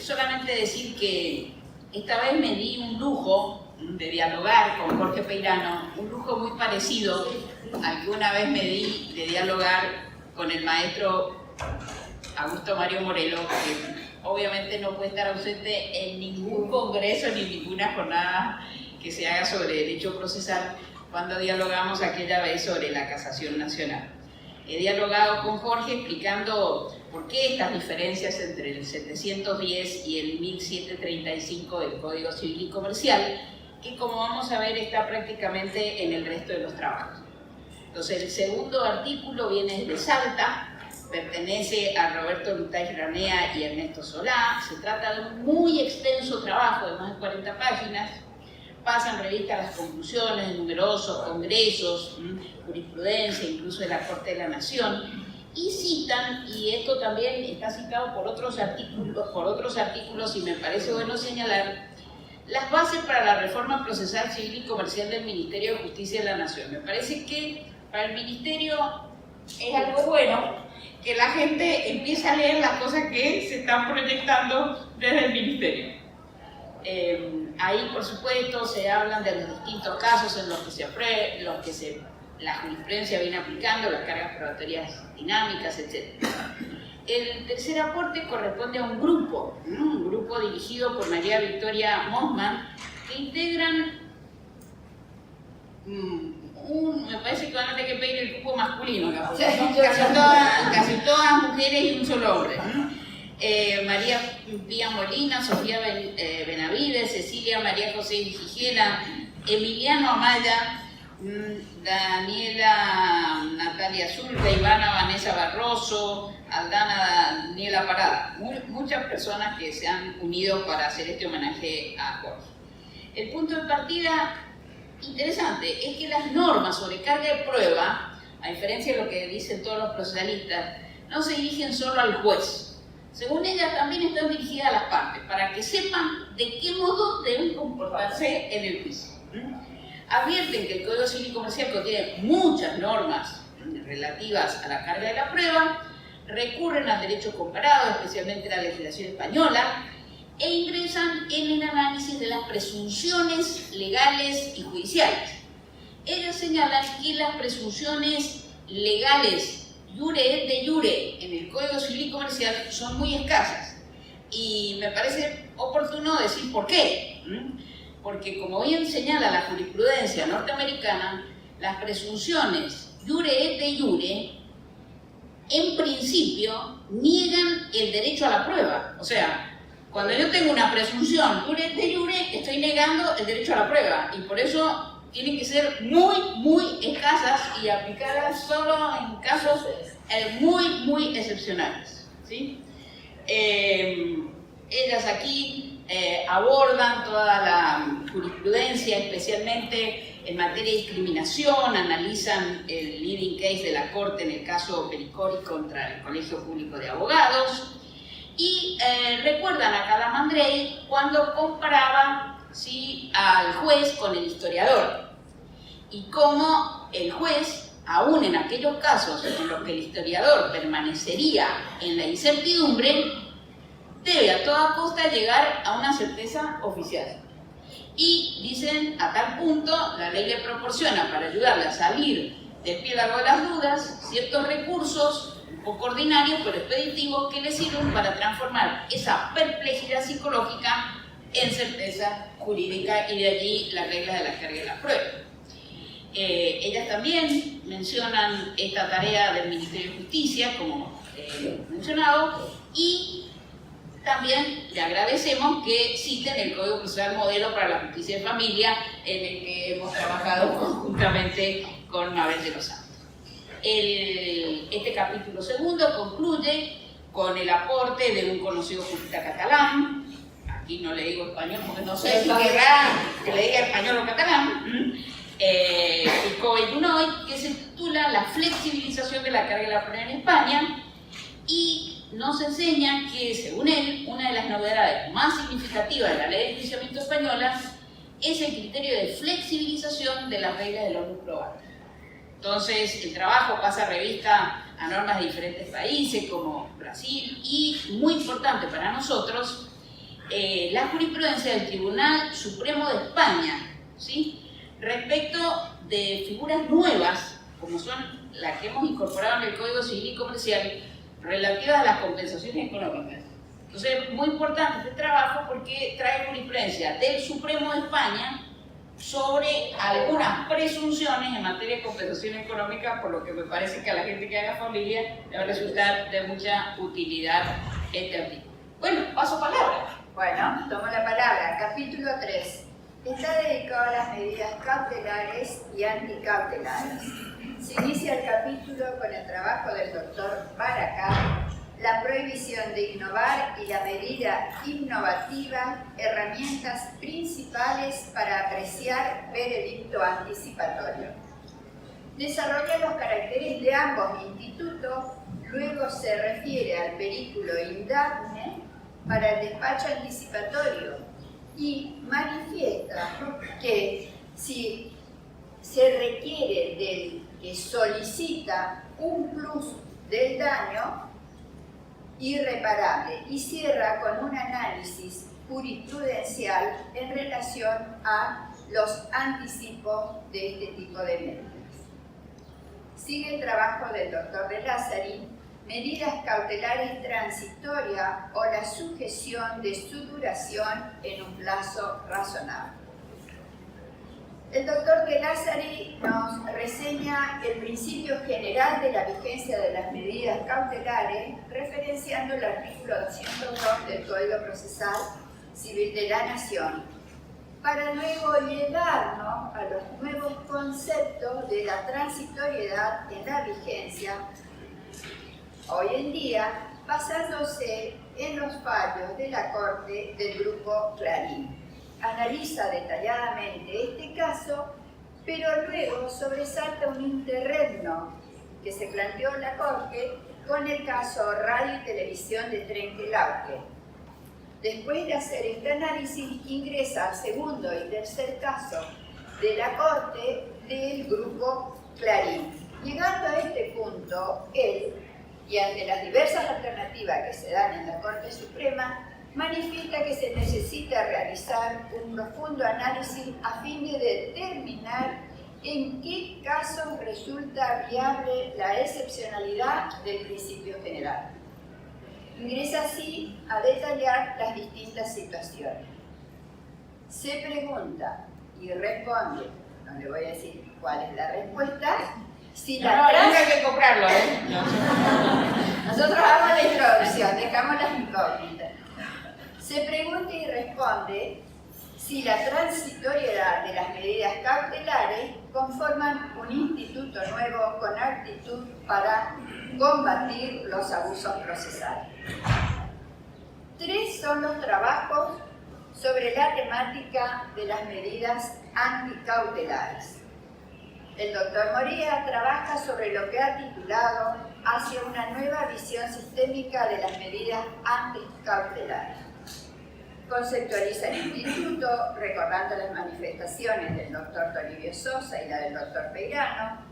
Solamente decir que esta vez me di un lujo de dialogar con Jorge Peirano, un lujo muy parecido al que una vez me di de dialogar con el maestro Augusto Mario Morelo, que obviamente no puede estar ausente en ningún congreso ni ninguna jornada que se haga sobre derecho procesal, cuando dialogamos aquella vez sobre la casación nacional. He dialogado con Jorge explicando por qué estas diferencias entre el 710 y el 1735 del Código Civil y Comercial, que como vamos a ver está prácticamente en el resto de los trabajos. Entonces el segundo artículo viene desde Salta, pertenece a Roberto Lutay Ranea y Ernesto Solá. Se trata de un muy extenso trabajo de más de 40 páginas. Pasan revista las conclusiones de numerosos congresos, jurisprudencia, incluso de la Corte de la Nación, y citan, y esto también está citado por otros artículos, y me parece bueno señalar, las bases para la reforma procesal civil y comercial del Ministerio de Justicia de la Nación. Me parece que para el Ministerio es algo bueno que la gente empiece a leer las cosas que se están proyectando desde el Ministerio. Ahí, por supuesto, se hablan de los distintos casos en los que la jurisprudencia viene aplicando, las cargas probatorias dinámicas, etc. El tercer aporte corresponde a un grupo dirigido por María Victoria Mosman, que integran, me parece que van a tener que pedir el cupo masculino, casi todas mujeres y un solo hombre. María Pía Molina, Sofía Benavides, Cecilia María José Gigela, Emiliano Amaya, Daniela Natalia Zulca, Ivana Vanessa Barroso, Aldana Daniela Parada. Muchas personas que se han unido para hacer este homenaje a Jorge. el punto de partida interesante es que las normas sobre carga de prueba, a diferencia de lo que dicen todos los procesalistas, no se dirigen solo al juez. Según ellas, también están dirigidas a las partes, para que sepan de qué modo deben comportarse en el juicio. Advierten que el Código Civil y Comercial contiene muchas normas relativas a la carga de la prueba, recurren al derecho comparado, especialmente la legislación española, e ingresan en el análisis de las presunciones legales y judiciales. Ellos señalan que las presunciones legales iure et de iure en el Código Civil y Comercial son muy escasas. Y me parece oportuno decir por qué. Porque, como bien señala la jurisprudencia norteamericana, las presunciones iure et de iure, en principio, niegan el derecho a la prueba. O sea, cuando yo tengo una presunción iure et de iure, estoy negando el derecho a la prueba. Y por eso tienen que ser muy escasas y aplicadas solo en casos muy excepcionales, ¿sí? Ellas aquí abordan toda la jurisprudencia, especialmente en materia de discriminación, analizan el leading case de la Corte en el caso Pericori contra el Colegio Público de Abogados y recuerdan a Calamandrei cuando comparaba, ¿sí?, al juez con el historiador y cómo el juez, aún en aquellos casos en los que el historiador permanecería en la incertidumbre, debe a toda costa llegar a una certeza oficial. Y dicen, a tal punto, la ley le proporciona para ayudarle a salir del pie largo de las dudas ciertos recursos, un poco ordinarios pero expeditivos, que le sirven para transformar esa perplejidad psicológica en certeza jurídica, y de allí las reglas de la carga de la prueba. Ellas también mencionan esta tarea del Ministerio de Justicia, como mencionado, y también le agradecemos que citen el Código Procesal Modelo para la Justicia de Familia, en el que hemos trabajado conjuntamente con Mabel de los Santos. Este capítulo segundo concluye con el aporte de un conocido jurista catalán. Aquí no le digo español porque no sé si querrá que le diga español o catalán. Pico y Dunoy, que se titula La flexibilización de la carga de la prueba en España, y nos enseña que, según él, una de las novedades más significativas de la ley de enjuiciamiento española es el criterio de flexibilización de las reglas del orden probable. Entonces, el trabajo pasa revista a normas de diferentes países, como Brasil, y, muy importante para nosotros, la jurisprudencia del Tribunal Supremo de España, ¿sí?, respecto de figuras nuevas, como son las que hemos incorporado en el Código Civil y Comercial, relativas a las compensaciones económicas. Entonces, muy importante este trabajo porque trae jurisprudencia del Supremo de España sobre algunas presunciones en materia de compensación económica, por lo que me parece que a la gente que haga familia le va a resultar de mucha utilidad este artículo. Bueno, paso palabra. Bueno, tomo la palabra. Capítulo 3. Está dedicado a las medidas cautelares y anticautelares. Se inicia el capítulo con el trabajo del doctor Baracá, la prohibición de innovar y la medida innovativa, herramientas principales para apreciar veredicto anticipatorio. Desarrolla los caracteres de ambos institutos, luego se refiere al perículo indamne para el despacho anticipatorio y manifiesta que si se requiere del que solicita un plus del daño irreparable, y cierra con un análisis jurisprudencial en relación a los anticipos de este tipo de medidas. Sigue el trabajo del doctor de Lázari, medidas cautelares transitorias o la sujeción de su duración en un plazo razonable. El doctor de Lázari nos reseña el principio general de la vigencia de las medidas cautelares, referenciando el artículo 202 del Código Procesal Civil de la Nación, para luego llevarnos a los nuevos conceptos de la transitoriedad en la vigencia hoy en día, basándose en los fallos de la Corte del Grupo Clarín. analiza detalladamente este caso, pero luego sobresalta un interregno que se planteó en la Corte con el caso Radio y Televisión de Trenquelauquen. Después de hacer este análisis, ingresa al segundo y tercer caso de la Corte del Grupo Clarín. Llegando a este punto, él, y ante las diversas alternativas que se dan en la Corte Suprema, manifiesta que se necesita realizar un profundo análisis a fin de determinar en qué casos resulta viable la excepcionalidad del principio general. Ingresa así a detallar las distintas situaciones. Se pregunta y responde, no le voy a decir cuál es la respuesta, si la hay que comprarlo, Nosotros hagamos la introducción, dejamos las incógnitas. Se pregunta y responde si la transitoriedad de las medidas cautelares conforman un instituto nuevo con actitud para combatir los abusos procesales. 3 son los trabajos sobre la temática de las medidas anticautelares. El doctor Morea trabaja sobre lo que ha titulado Hacia una nueva visión sistémica de las medidas anticautelares. Conceptualiza el instituto, recordando las manifestaciones del doctor Toribio Sosa y la del doctor Peirano,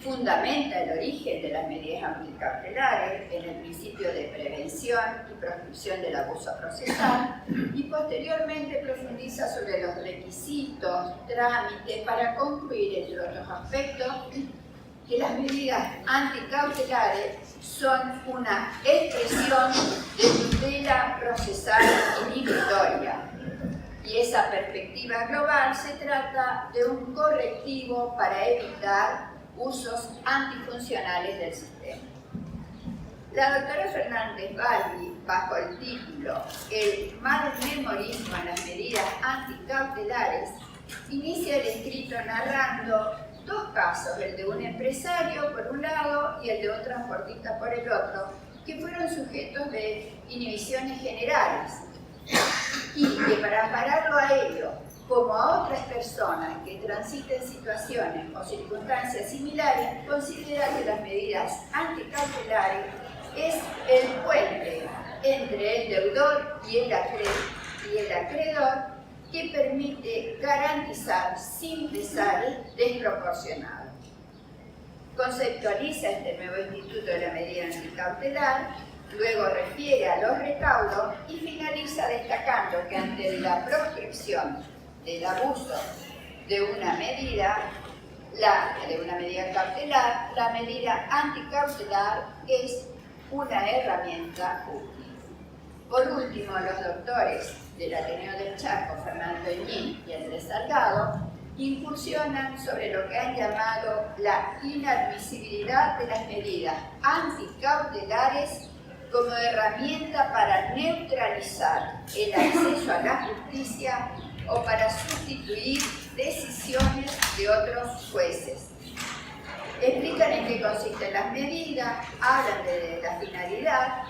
fundamenta el origen de las medidas anticautelares en el principio de prevención y proscripción del abuso procesal y posteriormente profundiza sobre los requisitos, trámites para concluir, entre otros aspectos, que las medidas anticautelares son una expresión de tutela procesal inhibitoria. Y esa perspectiva global se trata de un correctivo para evitar usos antifuncionales del sistema. La doctora Fernández Balbi, bajo el título El mal memorismo en las medidas anticautelares, inicia el escrito narrando 2 casos, el de un empresario por un lado y el de un transportista por el otro, que fueron sujetos de inhibiciones generales y que para ampararlo a ello, como a otras personas que transiten situaciones o circunstancias similares, considera que las medidas anticautelares es el puente entre el deudor y el acreedor que permite garantizar sin pesares desproporcionados. Conceptualiza este nuevo instituto de la medida anticautelar, luego refiere a los recaudos y finaliza destacando que ante la proscripción del abuso de una medida cautelar, la medida anticautelar es una herramienta útil. Por último, los doctores del Ateneo del Chaco, Fernando Eñín y Andrés Salgado, incursionan sobre lo que han llamado la inadmisibilidad de las medidas anticautelares como herramienta para neutralizar el acceso a la justicia o para sustituir decisiones de otros jueces. Explican en qué consisten las medidas, hablan de la finalidad,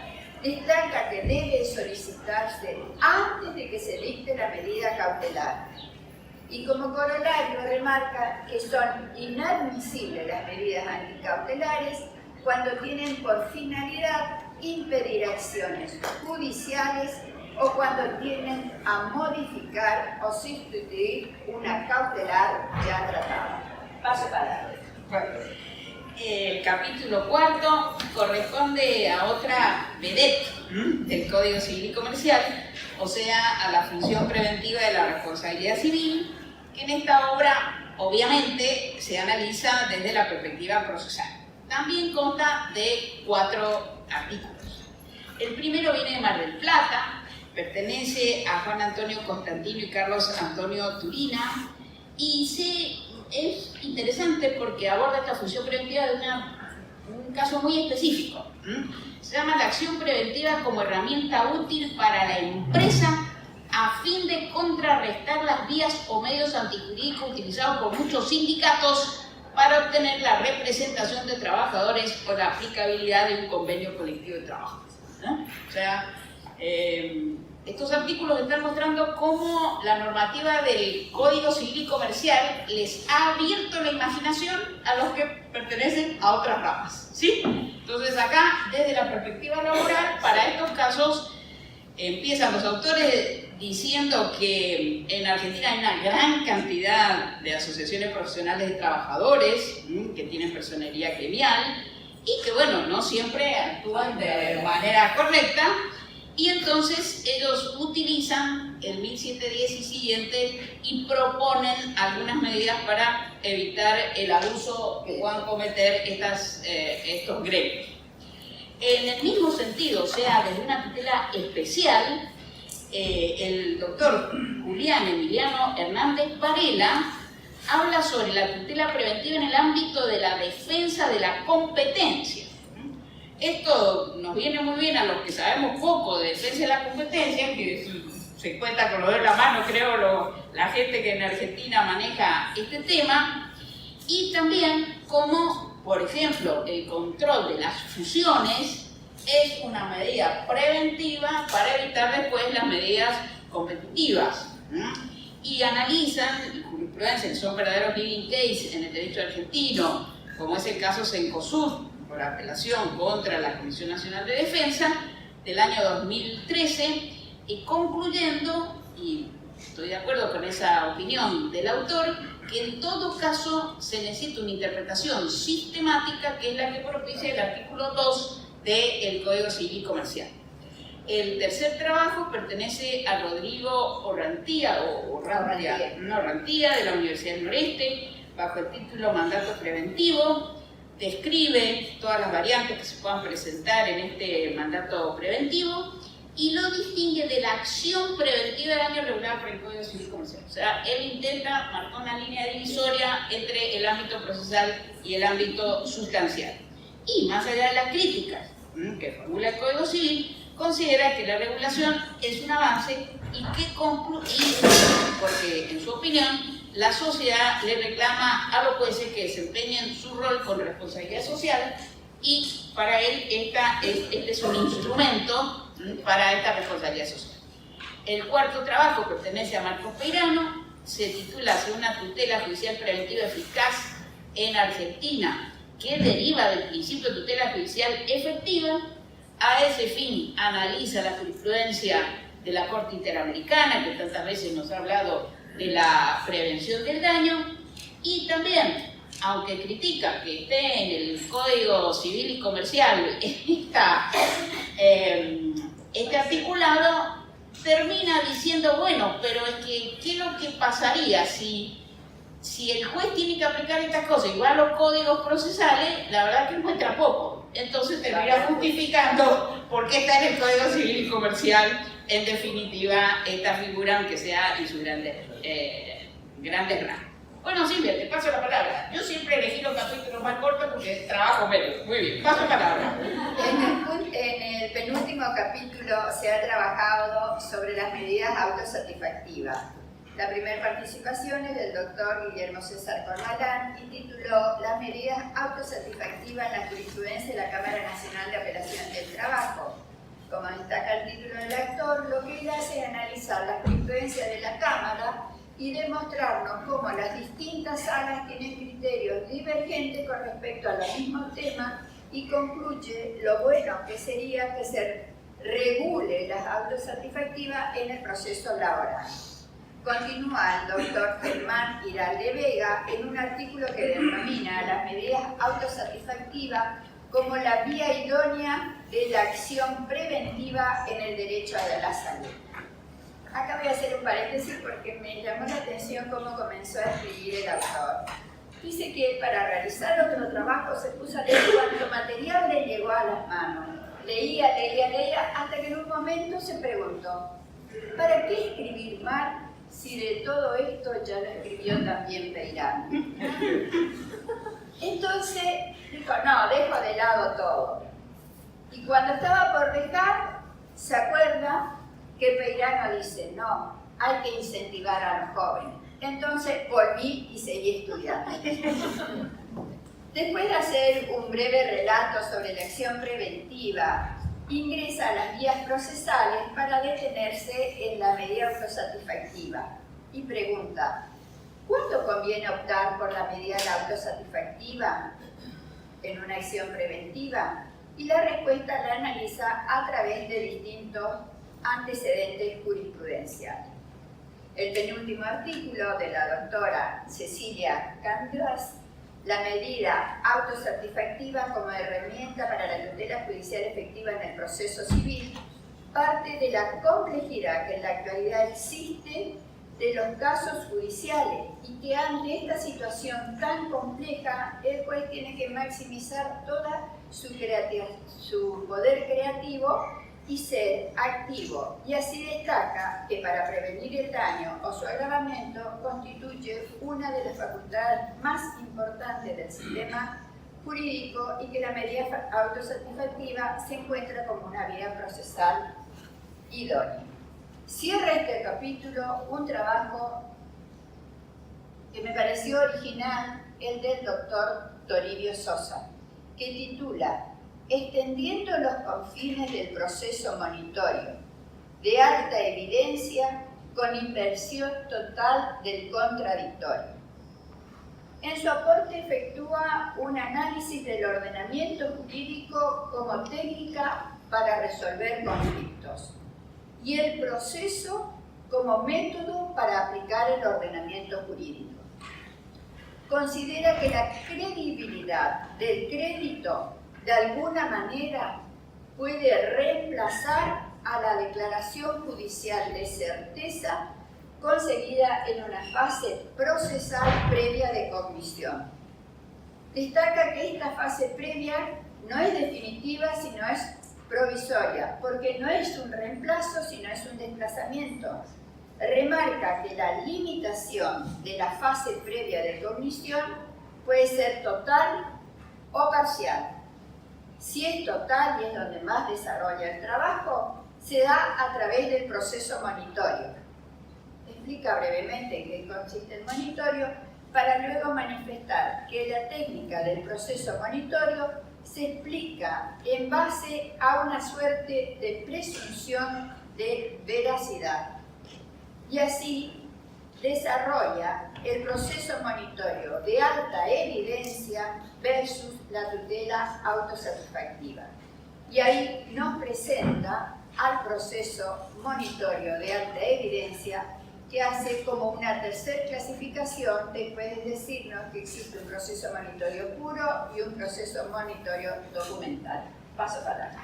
destaca que debe solicitarse antes de que se dicte la medida cautelar. Y como corolario remarca que son inadmisibles las medidas anticautelares cuando tienen por finalidad impedir acciones judiciales o cuando tienden a modificar o sustituir una cautelar ya tratada. Paso para el capítulo 4 corresponde a otra vedette del Código Civil y Comercial, o sea, a la función preventiva de la responsabilidad civil, que en esta obra obviamente se analiza desde la perspectiva procesal. También consta de 4 artículos. El primero viene de Mar del Plata, pertenece a Juan Antonio Constantino y Carlos Antonio Turina, y es interesante porque aborda esta función preventiva de un caso muy específico. Se llama la acción preventiva como herramienta útil para la empresa a fin de contrarrestar las vías o medios antijurídicos utilizados por muchos sindicatos para obtener la representación de trabajadores o la aplicabilidad de un convenio colectivo de trabajo. O sea, Estos artículos están mostrando cómo la normativa del Código Civil y Comercial les ha abierto la imaginación a los que pertenecen a otras ramas, ¿sí? Entonces acá, desde la perspectiva laboral, para estos casos, empiezan los autores diciendo que en Argentina hay una gran cantidad de asociaciones profesionales de trabajadores que tienen personería gremial y que, bueno, no siempre actúan de manera correcta. Y entonces ellos utilizan el 1710 y siguiente y proponen algunas medidas para evitar el abuso que puedan cometer estos gremios. En el mismo sentido, o sea, desde una tutela especial, el doctor Julián Emiliano Hernández Varela habla sobre la tutela preventiva en el ámbito de la defensa de la competencia. Esto nos viene muy bien a los que sabemos poco de defensa de la competencia, que se cuenta con los dedos de la mano, creo, la gente que en Argentina maneja este tema, y también como, por ejemplo, el control de las fusiones es una medida preventiva para evitar después las medidas competitivas. Y analizan jurisprudencia, son verdaderos living case en el derecho argentino, como es el caso Cencosud, por apelación contra la Comisión Nacional de Defensa del año 2013, y concluyendo, y estoy de acuerdo con esa opinión del autor, que en todo caso se necesita una interpretación sistemática que es la que propicia el artículo 2 del Código Civil Comercial. El tercer trabajo pertenece a Rodrigo Orrantía de la Universidad del Noreste, bajo el título Mandato Preventivo. Describe todas las variantes que se puedan presentar en este mandato preventivo y lo distingue de la acción preventiva de daño regulada por el Código Civil Comercial. O sea, él intenta marcar una línea divisoria entre el ámbito procesal y el ámbito sustancial. Y más allá de las críticas que formula el Código Civil, considera que la regulación es un avance y que concluye, porque en su opinión, la sociedad le reclama a los jueces que desempeñen su rol con responsabilidad social y para él este es un instrumento para esta responsabilidad social. El cuarto trabajo pertenece a Marcos Peirano, se titula "Hacia una tutela judicial preventiva eficaz en Argentina", que deriva del principio de tutela judicial efectiva. A ese fin analiza la jurisprudencia de la Corte Interamericana, que tantas veces nos ha hablado de la prevención del daño, y también, aunque critica que esté en el Código Civil y Comercial este articulado, termina diciendo, bueno, pero es que, ¿qué es lo que pasaría si el juez tiene que aplicar estas cosas igual a los códigos procesales? La verdad que encuentra poco. Entonces termina justificando por qué está en el Código Civil y Comercial, en definitiva, esta figura, aunque sea en sus grandes rasgos. Bueno, Silvia, te paso la palabra. Yo siempre elegí los capítulos más cortos porque trabajo menos. Muy bien, paso la palabra. En el penúltimo capítulo se ha trabajado sobre las medidas autosatisfactivas. La primera participación es del doctor Guillermo César Cormalán y tituló "Las medidas autosatisfactivas en la jurisprudencia de la Cámara Nacional de Apelación del Trabajo". Como destaca el título del actor, lo que él hace es analizar la jurisprudencia de la Cámara y demostrarnos cómo las distintas salas tienen criterios divergentes con respecto a los mismos temas y concluye lo bueno que sería que se regule las autosatisfactivas en el proceso laboral. Continúa el doctor Germán Iralde Vega en un artículo que denomina las medidas autosatisfactivas como la vía idónea de la acción preventiva en el derecho a la salud. Acá voy a hacer un paréntesis porque me llamó la atención cómo comenzó a escribir el autor. Dice que para realizar otro trabajo se puso a leer cuanto material le llegó a las manos. Leía, hasta que en un momento se preguntó, ¿para qué escribir mal si de todo esto ya lo escribió también Peirano? Entonces dijo, no, dejo de lado todo. Y cuando estaba por dejar, se acuerda que Peirano dice, no, hay que incentivar a los jóvenes. Entonces volví y seguí estudiando. Después de hacer un breve relato sobre la acción preventiva ingresa a las vías procesales para detenerse en la medida autosatisfactiva y pregunta: ¿cuánto conviene optar por la medida autosatisfactiva en una acción preventiva? Y la respuesta la analiza a través de distintos antecedentes jurisprudenciales. El penúltimo artículo de la doctora Cecilia Candas, la medida autosatisfactiva como herramienta para la tutela judicial efectiva en el proceso civil, parte de la complejidad que en la actualidad existe de los casos judiciales y que ante esta situación tan compleja el juez tiene que maximizar toda su poder creativo y ser activo, y así destaca que para prevenir el daño o su agravamiento constituye una de las facultades más importantes del sistema jurídico y que la medida autosatisfactiva se encuentra como una vía procesal idónea. Cierra este capítulo un trabajo que me pareció original, el del doctor Toribio Sosa, que titula Extendiendo los confines del proceso monitorio, de alta evidencia con inversión total del contradictorio. En su aporte efectúa un análisis del ordenamiento jurídico como técnica para resolver conflictos y el proceso como método para aplicar el ordenamiento jurídico. Considera que la credibilidad del crédito de alguna manera puede reemplazar a la declaración judicial de certeza conseguida en una fase procesal previa de cognición. Destaca que esta fase previa no es definitiva, sino es provisoria, porque no es un reemplazo, sino es un desplazamiento. Remarca que la limitación de la fase previa de cognición puede ser total o parcial. Si es total, y es donde más desarrolla el trabajo, se da a través del proceso monitorio. Explica brevemente en qué consiste el monitorio para luego manifestar que la técnica del proceso monitorio se explica en base a una suerte de presunción de veracidad y así desarrolla el proceso monitorio de alta evidencia versus la tutela autosatisfactiva. Y ahí nos presenta al proceso monitorio de alta evidencia que hace como una tercera clasificación después de decirnos que existe un proceso monitorio puro y un proceso monitorio documental. Paso para acá.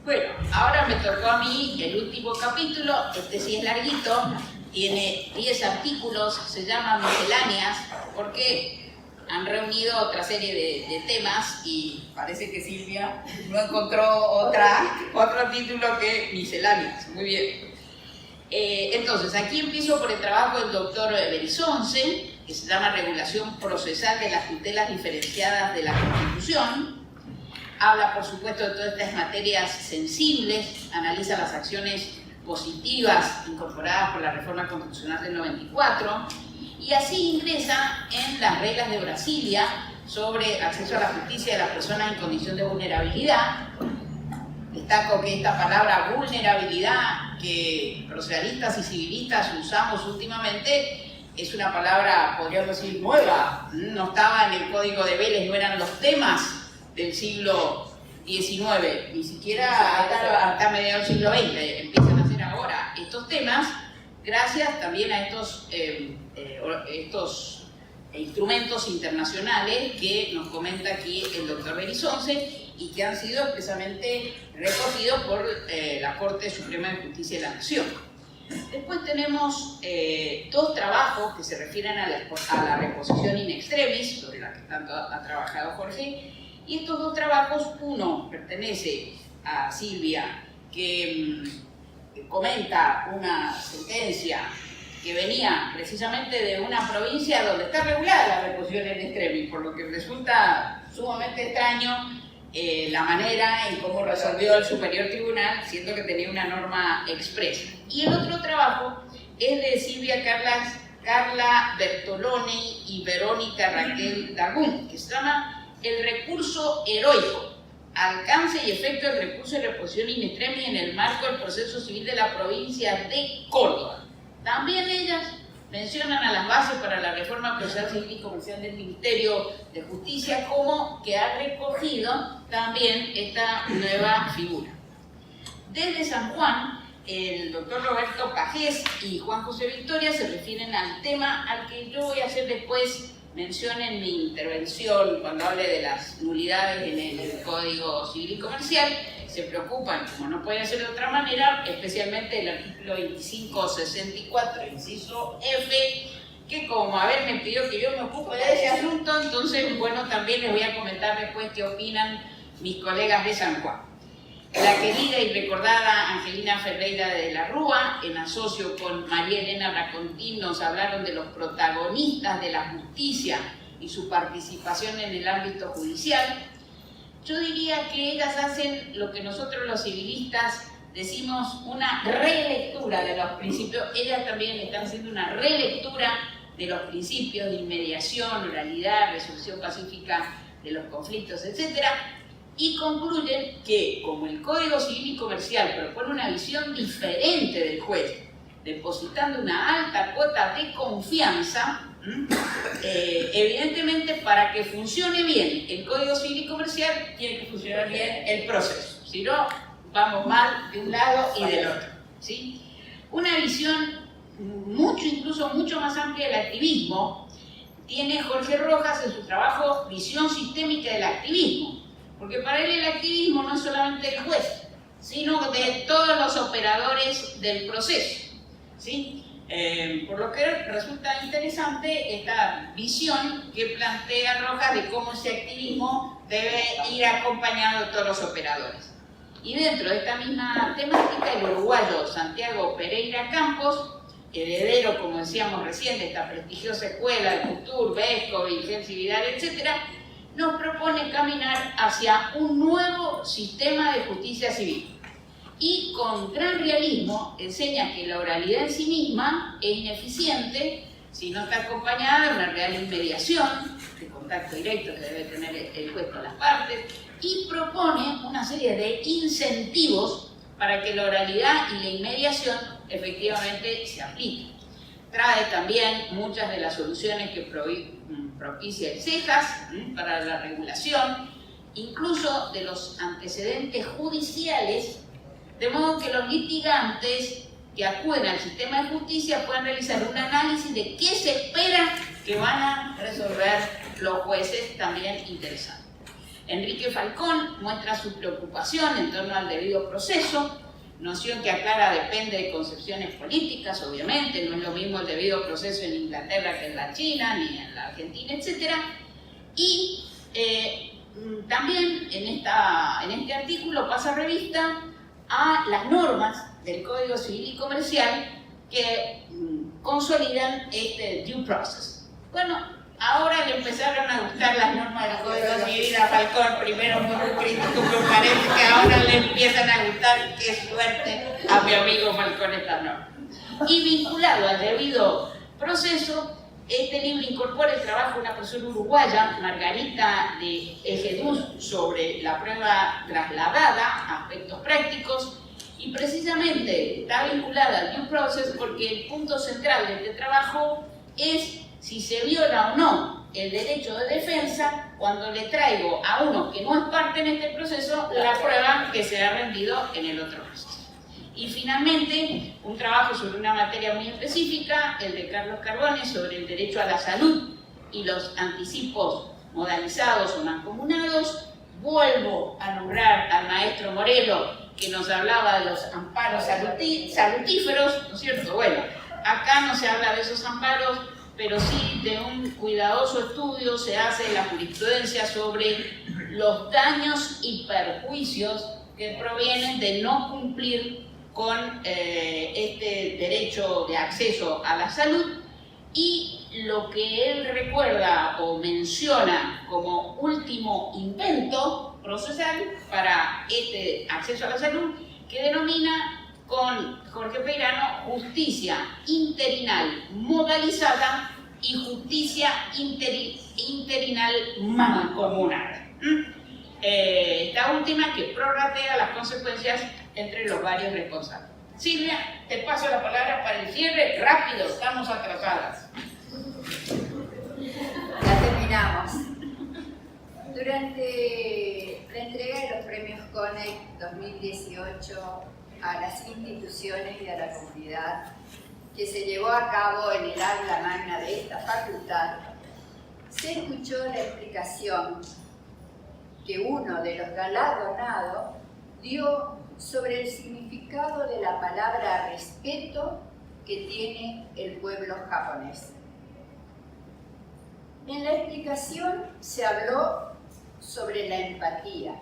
Bueno, ahora me tocó a mí el último capítulo, este sí es larguito, tiene 10 artículos, se llama Misceláneas, porque han reunido otra serie de temas y parece que Silvia no encontró otro título que Misceláneas. Muy bien. Entonces, aquí empiezo por el trabajo del doctor Berizonce, que se llama Regulación Procesal de las Tutelas Diferenciadas de la Constitución. Habla, por supuesto, de todas estas materias sensibles, analiza las acciones positivas incorporadas por la reforma constitucional del 94 y así ingresa en las reglas de Brasilia sobre acceso a la justicia de las personas en condición de vulnerabilidad. Destaco que esta palabra vulnerabilidad que procesalistas y civilistas usamos últimamente es una palabra, podríamos decir, nueva. No estaba en el Código de Vélez, no eran los temas del siglo XIX, ni siquiera hasta mediados del siglo XX. Empiezan a hacer ahora estos temas gracias también a estos instrumentos internacionales que nos comenta aquí el doctor Berizonce y que han sido expresamente recogidos por la Corte Suprema de Justicia de la Nación. Después tenemos dos trabajos que se refieren a la reposición in extremis, sobre la que tanto ha trabajado Jorge, y estos dos trabajos, uno pertenece a Silvia, que comenta una sentencia que venía precisamente de una provincia donde está regulada la reposición in extremis, por lo que resulta sumamente extraño la manera en cómo resolvió el Superior Tribunal, siendo que tenía una norma expresa. Y el otro trabajo es de Silvia Carla Bertoloni y Verónica Raquel Dagún, que se llama El recurso heroico, alcance y efecto del recurso de reposición in extremis en el marco del proceso civil de la provincia de Córdoba. También ellas mencionan a las bases para la reforma procesal civil y comercial del Ministerio de Justicia, como que ha recogido también esta nueva figura. Desde San Juan, el doctor Roberto Pajés y Juan José Victoria se refieren al tema al que yo voy a hacer después mención en mi intervención cuando hable de las nulidades en el Código Civil y Comercial. Se preocupan, como no puede ser de otra manera, especialmente el artículo 2564, inciso F, que como me pidió que yo me ocupe de ese asunto, entonces, bueno, también les voy a comentar después qué opinan mis colegas de San Juan. La querida y recordada Angelina Ferreira de la Rúa, en asocio con María Elena Racontín, nos hablaron de los protagonistas de la justicia y su participación en el ámbito judicial. Yo diría que ellas hacen lo que nosotros los civilistas decimos una relectura de los principios. Ellas también están haciendo una relectura de los principios de inmediación, oralidad, resolución pacífica de los conflictos, etc. Y concluyen que, como el Código Civil y Comercial propone una visión diferente del juez, depositando una alta cuota de confianza, evidentemente para que funcione bien el Código Civil y Comercial tiene que funcionar bien el proceso, si no vamos mal de un lado y del otro, ¿sí? Una visión incluso mucho más amplia del activismo tiene Jorge Rojas en su trabajo Visión Sistémica del Activismo, porque para él el activismo no es solamente del juez, sino de todos los operadores del proceso, ¿sí? Por lo que resulta interesante esta visión que plantea Rojas de cómo ese activismo debe ir acompañado de todos los operadores. Y dentro de esta misma temática, el uruguayo Santiago Pereira Campos, heredero, como decíamos recién, de esta prestigiosa escuela de Couture, Vesco, Vigencia Vidal, etc., nos propone caminar hacia un nuevo sistema de justicia civil. Y con gran realismo enseña que la oralidad en sí misma es ineficiente si no está acompañada de una real inmediación, de contacto directo que debe tener el juez con las partes, y propone una serie de incentivos para que la oralidad y la inmediación efectivamente se apliquen. Trae también muchas de las soluciones que propicia el CEJAS para la regulación, incluso de los antecedentes judiciales, de modo que los litigantes que acuden al sistema de justicia puedan realizar un análisis de qué se espera que van a resolver los jueces, también interesante. Enrique Falcón muestra su preocupación en torno al debido proceso, noción que aclara depende de concepciones políticas, obviamente, no es lo mismo el debido proceso en Inglaterra que en la China, ni en la Argentina, etc. Y también en este artículo pasa revista a las normas del Código Civil y Comercial que consolidan este due process. Bueno, ahora le empezaron a gustar las normas del Código Civil a Falcón, primero muy crítico, me parece que ahora le empiezan a gustar, qué suerte, a mi amigo Falcón estas normas. Y vinculado al debido proceso, este libro incorpora el trabajo de una profesora uruguaya, Margarita de Ejeduz, sobre la prueba trasladada, aspectos prácticos, y precisamente está vinculada al due process porque el punto central de este trabajo es si se viola o no el derecho de defensa cuando le traigo a uno que no es parte en este proceso la prueba que se ha rendido en el otro proceso. Y finalmente, un trabajo sobre una materia muy específica, el de Carlos Carbone, sobre el derecho a la salud y los anticipos modalizados o mancomunados. Vuelvo a nombrar al maestro Morelo, que nos hablaba de los amparos salutíferos, ¿no es cierto? Bueno, acá no se habla de esos amparos, pero sí de un cuidadoso estudio se hace en la jurisprudencia sobre los daños y perjuicios que provienen de no cumplir con este derecho de acceso a la salud, y lo que él recuerda o menciona como último invento procesal para este acceso a la salud, que denomina con Jorge Peirano justicia interinal modalizada y justicia interinal mancomunada. esta última que prorratea las consecuencias entre los varios responsables. Silvia, te paso la palabra para el cierre. Rápido, estamos atrasadas. Ya terminamos. Durante la entrega de los premios CONEC 2018 a las instituciones y a la comunidad, que se llevó a cabo en el aula magna de esta facultad, se escuchó la explicación que uno de los galardonados dio sobre el significado de la palabra respeto que tiene el pueblo japonés. En la explicación se habló sobre la empatía,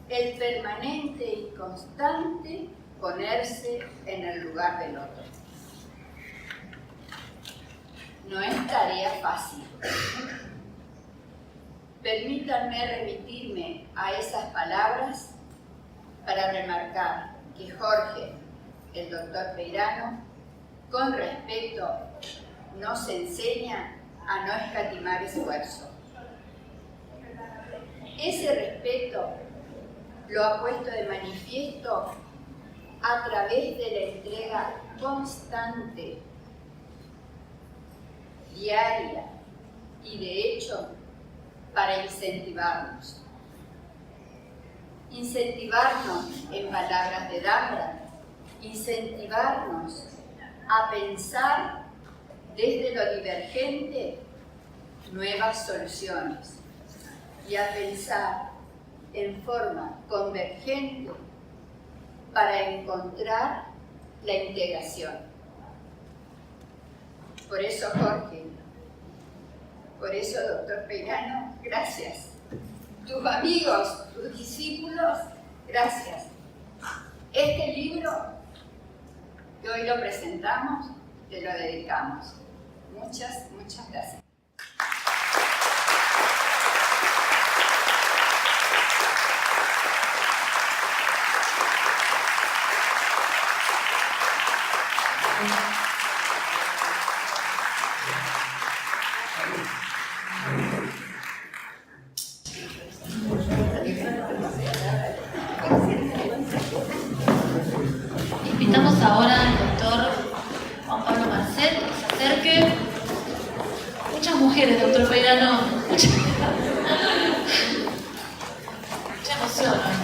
el permanente y constante ponerse en el lugar del otro. No es tarea fácil. Permítanme remitirme a esas palabras para remarcar que Jorge, el doctor Peirano, con respeto, nos enseña a no escatimar esfuerzo. Ese respeto lo ha puesto de manifiesto a través de la entrega constante, diaria y de hecho para incentivarnos. Incentivarnos en palabras de Dambra, incentivarnos a pensar desde lo divergente nuevas soluciones y a pensar en forma convergente para encontrar la integración. Por eso, Jorge, por eso, doctor Peirano, gracias. Tus amigos, tus discípulos, gracias. Este libro que hoy lo presentamos, te lo dedicamos. Muchas, muchas gracias. Invitamos ahora al doctor Juan Pablo Marcet que se acerque. Muchas mujeres, doctor Peirano. Mucha emoción.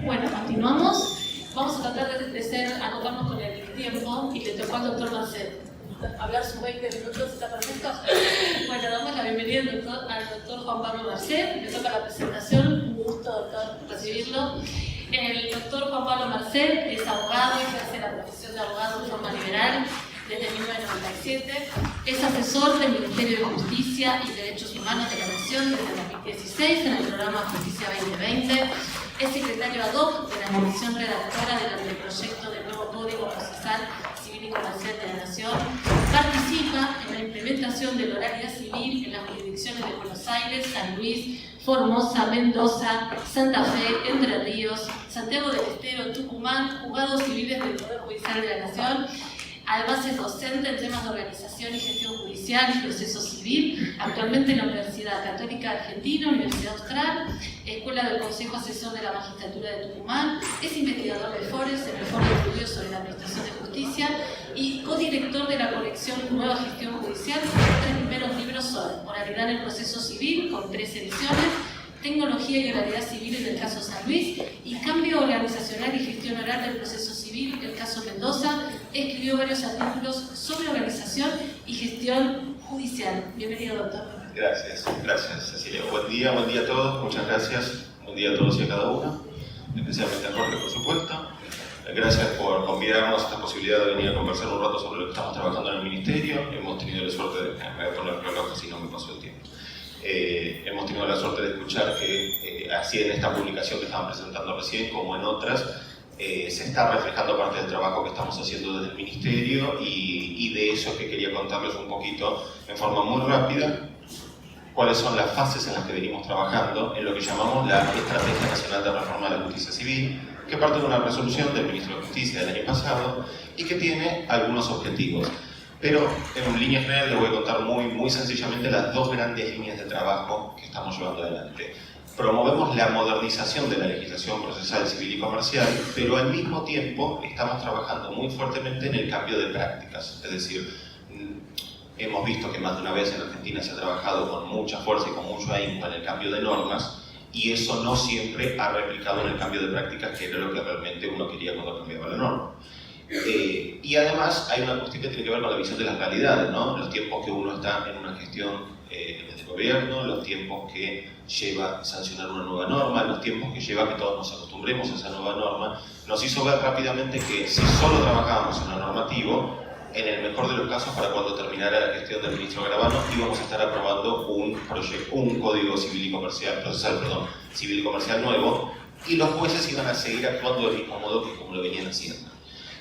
Bueno, continuamos. Vamos a tratar de acotarnos con el tiempo y le tocó al doctor Marcet hablar sus 20 minutos. ¿Está perfecto? Bueno, damos la bienvenida al doctor Juan Pablo Marcet. Le toca la presentación. Un gusto, doctor, recibirlo. El doctor Juan Pablo Marcet es abogado, ejerce la profesión de abogado de forma liberal desde 1997. Es asesor del Ministerio de Justicia Justicia y Derechos Humanos de la Nación desde 2016 en el programa Justicia 2020. Es secretario ad hoc de la Comisión Redactora del anteproyecto del nuevo Código Procesal Civil y Comercial de la Nación. Participa en la implementación de la oralidad civil en las jurisdicciones de Buenos Aires, San Luis, Formosa, Mendoza, Santa Fe, Entre Ríos, Santiago del Estero, Tucumán, juzgados civiles del Poder Judicial de la Nación. Además es docente en temas de organización y gestión judicial y proceso civil, actualmente en la Universidad Católica Argentina, Universidad Austral, Escuela del Consejo Asesor de la Magistratura de Tucumán, es investigador de FORES en el Foro de Estudios sobre la Administración de Justicia y codirector de la colección Nueva Gestión Judicial. Los 3 primeros libros son Oralidad en el Proceso Civil, con 3 ediciones, Tecnología y Oralidad Civil en el caso San Luis y Cambio Organizacional y Gestión Oral del Proceso Civil, el caso Mendoza. Escribió varios artículos sobre organización y gestión judicial. Bienvenido, doctor. Gracias Cecilia. Buen día a todos, muchas gracias. Buen día a todos y a cada uno, especialmente a Jorge, por supuesto. Gracias por convidarnos a esta posibilidad de venir a conversar un rato sobre lo que estamos trabajando en el Ministerio. Hemos tenido la suerte de... Me voy a poner el reloj así no me pasó el tiempo. Hemos tenido la suerte de escuchar que así en esta publicación que estaban presentando recién como en otras se está reflejando parte del trabajo que estamos haciendo desde el Ministerio y de eso que quería contarles un poquito en forma muy rápida cuáles son las fases en las que venimos trabajando en lo que llamamos la Estrategia Nacional de Reforma de la Justicia Civil, que parte de una resolución del Ministro de Justicia del año pasado y que tiene algunos objetivos. Pero en líneas generales les voy a contar muy sencillamente las 2 grandes líneas de trabajo que estamos llevando adelante. Promovemos la modernización de la legislación procesal civil y comercial, pero al mismo tiempo estamos trabajando muy fuertemente en el cambio de prácticas. Es decir, hemos visto que más de una vez en Argentina se ha trabajado con mucha fuerza y con mucho ahínco en el cambio de normas, y eso no siempre ha replicado en el cambio de prácticas, que era lo que realmente uno quería cuando cambiaba la norma. Y además hay una cuestión que tiene que ver con la visión de las realidades, ¿no? Los tiempos que uno está en una gestión de gobierno, los tiempos que lleva sancionar una nueva norma, los tiempos que lleva que todos nos acostumbremos a esa nueva norma, nos hizo ver rápidamente que si solo trabajábamos en lo normativo, en el mejor de los casos, para cuando terminara la gestión del ministro Garabano, íbamos a estar aprobando un código civil y comercial, civil y comercial nuevo, y los jueces iban a seguir actuando del mismo modo que como lo venían haciendo.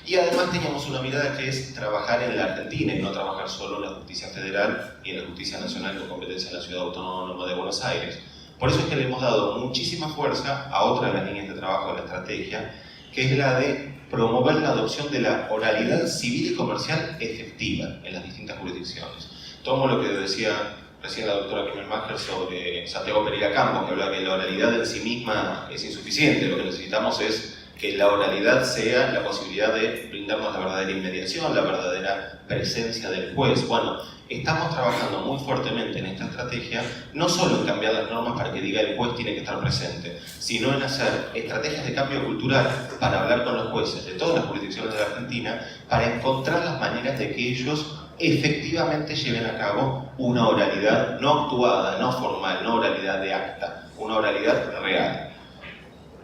Y además teníamos una mirada que es trabajar en la Argentina y no trabajar solo en la justicia federal y en la justicia nacional con competencia en la Ciudad Autónoma de Buenos Aires. Por eso es que le hemos dado muchísima fuerza a otra de las líneas de trabajo de la estrategia, que es la de promover la adopción de la oralidad civil y comercial efectiva en las distintas jurisdicciones. Tomo lo que decía recién la doctora Kimmelmacher sobre Santiago Pereira Campos, que habla que la oralidad en sí misma es insuficiente, lo que necesitamos es que la oralidad sea la posibilidad de brindarnos la verdadera inmediación, la verdadera presencia del juez. Bueno, estamos trabajando muy fuertemente en esta estrategia, no solo en cambiar las normas para que diga el juez tiene que estar presente, sino en hacer estrategias de cambio cultural para hablar con los jueces de todas las jurisdicciones de la Argentina, para encontrar las maneras de que ellos efectivamente lleven a cabo una oralidad no actuada, no formal, no oralidad de acta, una oralidad real.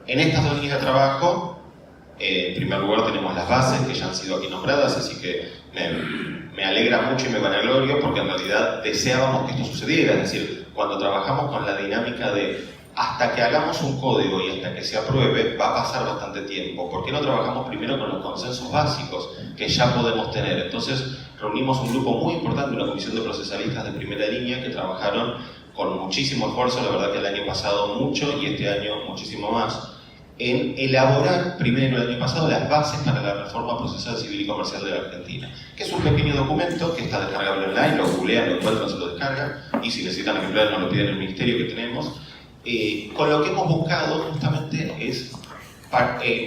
En estas 2 líneas de trabajo, en primer lugar tenemos las bases que ya han sido aquí nombradas, así que me alegra mucho y me vanaglorio porque en realidad deseábamos que esto sucediera. Es decir, cuando trabajamos con la dinámica de hasta que hagamos un código y hasta que se apruebe, va a pasar bastante tiempo. ¿Por qué no trabajamos primero con los consensos básicos que ya podemos tener? Entonces reunimos un grupo muy importante, una comisión de procesalistas de primera línea que trabajaron con muchísimo esfuerzo, la verdad que el año pasado mucho y este año muchísimo más, en elaborar primero el año pasado las bases para la reforma procesal civil y comercial de la Argentina, que es un pequeño documento que está descargable online, lo googlean, lo encuentran, se lo descargan, y si necesitan ejemplares nos lo piden en el ministerio que tenemos. Con lo que hemos buscado justamente es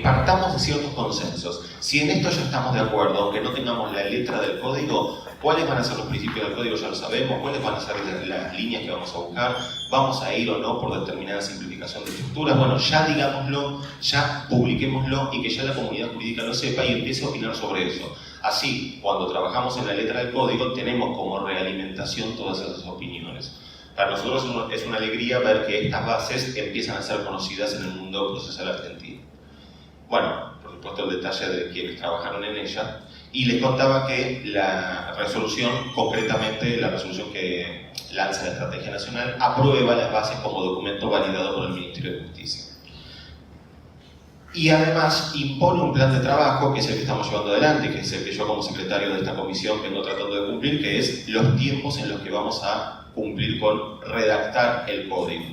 partamos de ciertos consensos. Si en esto ya estamos de acuerdo, aunque no tengamos la letra del código, ¿cuáles van a ser los principios del código? Ya lo sabemos. ¿Cuáles van a ser las líneas que vamos a buscar? ¿Vamos a ir o no por determinada simplificación de estructuras? Bueno, ya digámoslo, ya publiquémoslo y que ya la comunidad jurídica lo sepa y empiece a opinar sobre eso. Así, cuando trabajamos en la letra del código, tenemos como realimentación todas esas opiniones. Para nosotros es una alegría ver que estas bases empiezan a ser conocidas en el mundo procesal argentino. Bueno, por supuesto el detalle de quienes trabajaron en ella, Y les contaba que la resolución, concretamente la resolución que lanza la Estrategia Nacional, aprueba las bases como documento validado por el Ministerio de Justicia. Y además impone un plan de trabajo, que es el que estamos llevando adelante, que es el que yo como secretario de esta comisión vengo tratando de cumplir, que es los tiempos en los que vamos a cumplir con redactar el código,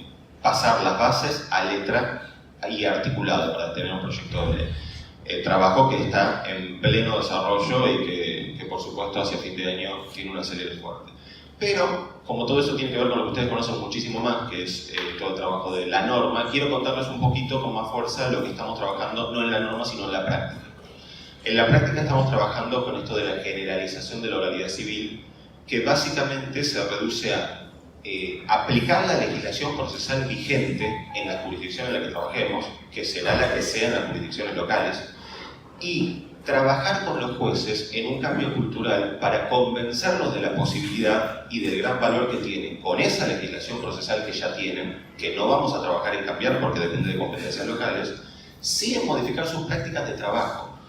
pasar las bases a letra y articulado para tener un proyecto de trabajo que está en pleno desarrollo y que por supuesto hacia fin de año tiene una serie de fuerte. Pero, como todo eso tiene que ver con lo que ustedes conocen muchísimo más, que es todo el trabajo de la norma, quiero contarles un poquito con más fuerza lo que estamos trabajando, no en la norma, sino en la práctica. En la práctica estamos trabajando con esto de la generalización de la oralidad civil, que básicamente se reduce a aplicar la legislación procesal vigente en la jurisdicción en la que trabajemos, que será la que sea en las jurisdicciones locales, y trabajar con los jueces en un cambio cultural para convencerlos de la posibilidad y del gran valor que tienen con esa legislación procesal que ya tienen, que no vamos a trabajar en cambiar porque depende de competencias locales, sí en modificar sus prácticas de trabajo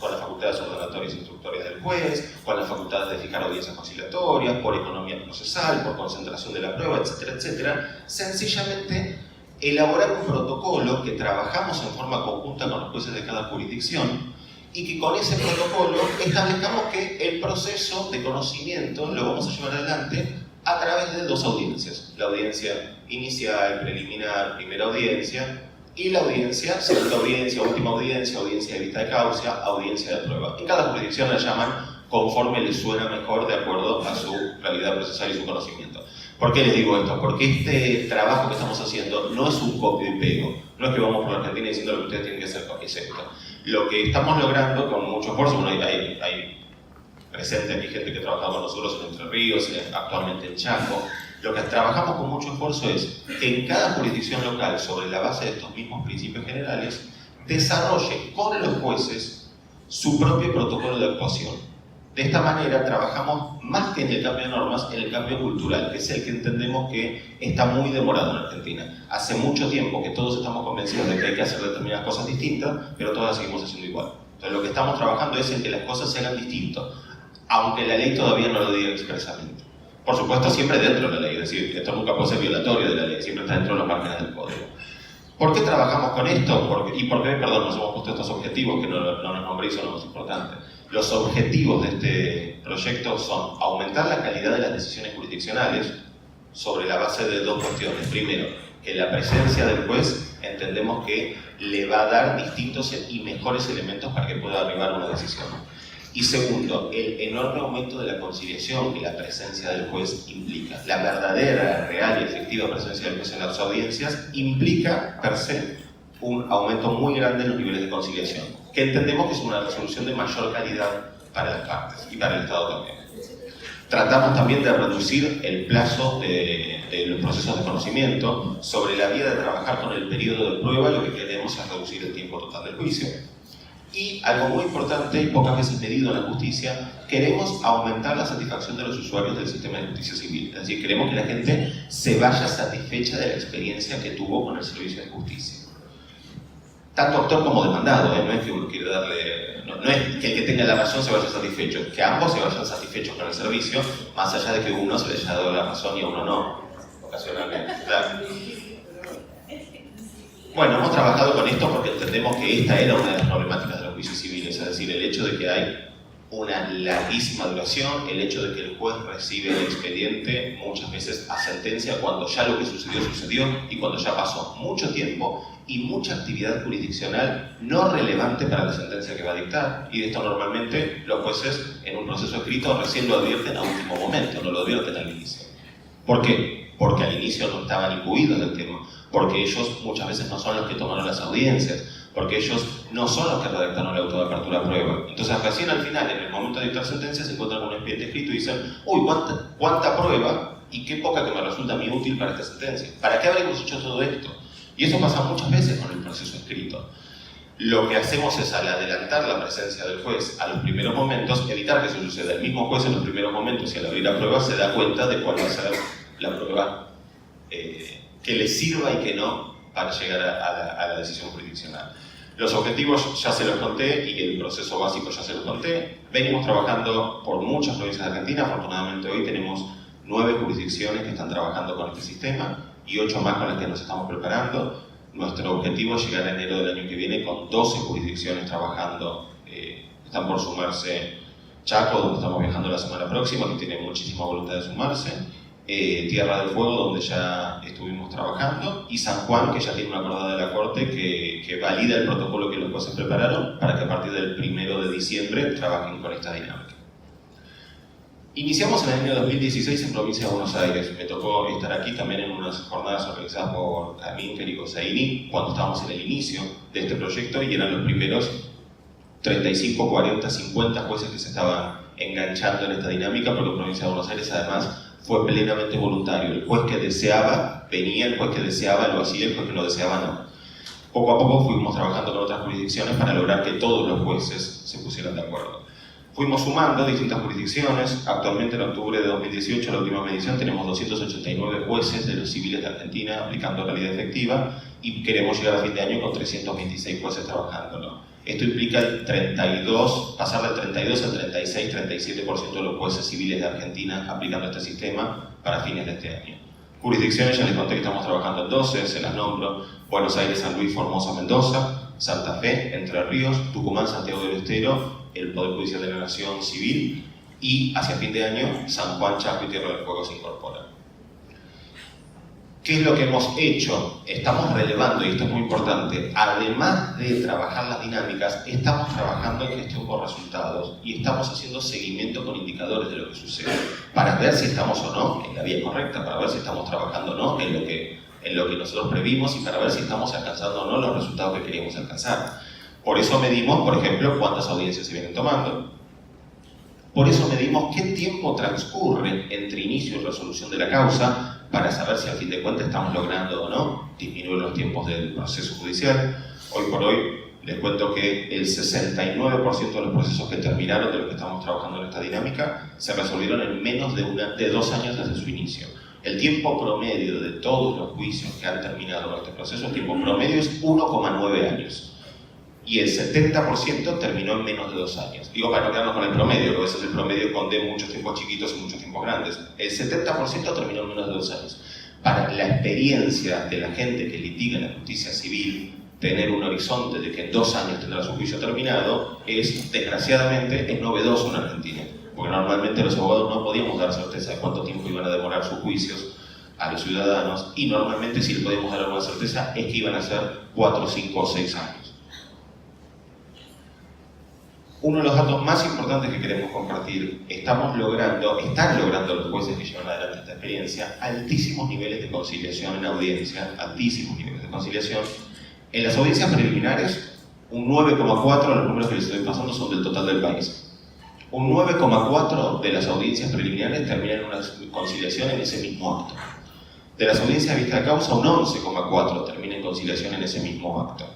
con las facultades ordenatorias e instructorias del juez, con las facultades de fijar audiencias conciliatorias, por economía procesal, por concentración de la prueba, etcétera, etcétera. Sencillamente elaborar un protocolo que trabajamos en forma conjunta con los jueces de cada jurisdicción y que con ese protocolo establezcamos que el proceso de conocimiento lo vamos a llevar adelante a través de dos audiencias. La audiencia inicial, preliminar, primera audiencia, y la audiencia, segunda audiencia, última audiencia, audiencia de vista de causa, audiencia de prueba. En cada jurisdicción la llaman conforme les suena mejor de acuerdo a su realidad procesal y su conocimiento. ¿Por qué les digo esto? Porque este trabajo que estamos haciendo no es un copio y pego. No es que vamos por la Argentina diciendo lo que ustedes tienen que hacer, es esto. Lo que estamos logrando con mucho esfuerzo, bueno, hay presente mi gente que trabaja con nosotros en Entre Ríos, actualmente en Chaco. Lo que trabajamos con mucho esfuerzo es que en cada jurisdicción local, sobre la base de estos mismos principios generales, desarrolle con los jueces su propio protocolo de actuación. De esta manera trabajamos más que en el cambio de normas, en el cambio cultural, que es el que entendemos que está muy demorado en Argentina. Hace mucho tiempo que todos estamos convencidos de que hay que hacer determinadas cosas distintas, pero todas las seguimos haciendo igual. Entonces lo que estamos trabajando es en que las cosas se hagan distinto, aunque la ley todavía no lo diga expresamente. Por supuesto, siempre dentro de la ley, es decir, esto nunca puede ser violatorio de la ley, siempre está dentro de los márgenes del código. ¿Por qué trabajamos con esto? ¿Y por qué, nos hemos puesto estos objetivos que no nos nombré y son los más importantes? Los objetivos de este proyecto son aumentar la calidad de las decisiones jurisdiccionales sobre la base de dos cuestiones. Primero, que la presencia del juez entendemos que le va a dar distintos y mejores elementos para que pueda arribar a una decisión. Y segundo, el enorme aumento de la conciliación que la presencia del juez implica. La verdadera, real y efectiva presencia del juez en las audiencias implica, per se, un aumento muy grande en los niveles de conciliación, que entendemos que es una resolución de mayor calidad para las partes y para el Estado también. Tratamos también de reducir el plazo de los procesos de conocimiento. Sobre la vía de trabajar con el periodo de prueba, lo que queremos es reducir el tiempo total del juicio. Y algo muy importante y pocas veces medido en la justicia, queremos aumentar la satisfacción de los usuarios del sistema de justicia civil. Es decir, queremos que la gente se vaya satisfecha de la experiencia que tuvo con el servicio de justicia. Tanto actor como demandado, no es que uno quiere darle... No es que el que tenga la razón se vaya satisfecho, es que ambos se vayan satisfechos con el servicio, más allá de que uno se le haya dado la razón y a uno no, ocasionalmente. Claro. Bueno, hemos trabajado con esto porque entendemos que esta era una de las problemáticas de los juicios civiles, es decir, el hecho de que hay una larguísima duración, el hecho de que el juez recibe el expediente muchas veces a sentencia cuando ya lo que sucedió y cuando ya pasó mucho tiempo y mucha actividad jurisdiccional no relevante para la sentencia que va a dictar. Y de esto normalmente los jueces en un proceso escrito recién lo advierten a último momento, no lo advierten al inicio. ¿Por qué? Porque al inicio no estaban imbuidos del tema, porque ellos muchas veces no son los que tomaron las audiencias, porque ellos no son los que redactaron el auto de apertura a prueba. Entonces recién al final, en el momento de dictar sentencia, se encuentran con un expediente escrito y dicen uy, ¿cuánta prueba? Y qué poca que me resulta a mí útil para esta sentencia. ¿Para qué habremos hecho todo esto? Y eso pasa muchas veces con el proceso escrito. Lo que hacemos es, al adelantar la presencia del juez a los primeros momentos, evitar que eso suceda. El mismo juez en los primeros momentos y al abrir la prueba se da cuenta de cuál va a ser la prueba que le sirva y que no para llegar a la decisión jurisdiccional. Los objetivos ya se los conté y el proceso básico ya se los conté. Venimos trabajando por muchas provincias de Argentina. Afortunadamente hoy tenemos 9 jurisdicciones que están trabajando con este sistema y 8 más con las que nos estamos preparando. Nuestro objetivo es llegar a enero del año que viene con 12 jurisdicciones trabajando. Están por sumarse Chaco, donde estamos viajando la semana próxima, que tiene muchísima voluntad de sumarse. Tierra del Fuego, donde ya estuvimos trabajando, y San Juan, que ya tiene una acordada de la Corte que valida el protocolo que los jueces prepararon para que a partir del 1 de diciembre trabajen con esta dinámica. Iniciamos en el año 2016 en Provincia de Buenos Aires. Me tocó estar aquí también en unas jornadas organizadas por Amílcar y Cosaini cuando estábamos en el inicio de este proyecto y eran los primeros 35, 40, 50 jueces que se estaban enganchando en esta dinámica, porque en Provincia de Buenos Aires además fue plenamente voluntario. El juez que deseaba venía, el juez que deseaba lo hacía, el juez que no deseaba no. Poco a poco fuimos trabajando con otras jurisdicciones para lograr que todos los jueces se pusieran de acuerdo. Fuimos sumando distintas jurisdicciones. Actualmente en octubre de 2018, la última medición, tenemos 289 jueces de los civiles de Argentina aplicando realidad efectiva y queremos llegar a fin de año con 326 jueces trabajándolo. Esto implica pasar del 32 al 36, 37% de los jueces civiles de Argentina aplicando este sistema para fines de este año. Jurisdicciones, ya les conté que estamos trabajando en 12, se las nombro: Buenos Aires, San Luis, Formosa, Mendoza, Santa Fe, Entre Ríos, Tucumán, Santiago del Estero, el Poder Judicial de la Nación Civil, y hacia fin de año San Juan, Chaco y Tierra del Fuego se incorporan. ¿Qué es lo que hemos hecho? Estamos relevando, y esto es muy importante, además de trabajar las dinámicas, estamos trabajando en gestión por resultados y estamos haciendo seguimiento con indicadores de lo que sucede, para ver si estamos o no en la vía correcta, para ver si estamos trabajando o no en lo que nosotros previmos y para ver si estamos alcanzando o no los resultados que queríamos alcanzar. Por eso medimos, por ejemplo, cuántas audiencias se vienen tomando. Por eso medimos qué tiempo transcurre entre inicio y resolución de la causa, para saber si a fin de cuentas estamos logrando o no disminuir los tiempos del proceso judicial. Hoy por hoy les cuento que el 69% de los procesos que terminaron, de los que estamos trabajando en esta dinámica, se resolvieron en menos de 2 años desde su inicio. El tiempo promedio de todos los juicios que han terminado con este proceso, el tiempo promedio es 1,9 años. Y el 70% terminó en menos de 2 años. Digo, para no quedarnos con el promedio, porque a veces el promedio esconde muchos tiempos chiquitos y muchos tiempos grandes. El 70% terminó en menos de 2 años. Para la experiencia de la gente que litiga en la justicia civil, tener un horizonte de que en 2 años tendrá su juicio terminado es, desgraciadamente, es novedoso en Argentina. Porque normalmente los abogados no podíamos dar certeza de cuánto tiempo iban a demorar sus juicios a los ciudadanos, y normalmente si le podíamos dar alguna certeza es que iban a ser 4, 5 o 6 años. Uno de los datos más importantes que queremos compartir: están logrando los jueces que llevan adelante esta experiencia altísimos niveles de conciliación en audiencia, altísimos niveles de conciliación. En las audiencias preliminares, un 9,4, los números que les estoy pasando son del total del país. Un 9,4 de las audiencias preliminares terminan en una conciliación en ese mismo acto. De las audiencias de vista de causa, un 11,4 termina en conciliación en ese mismo acto.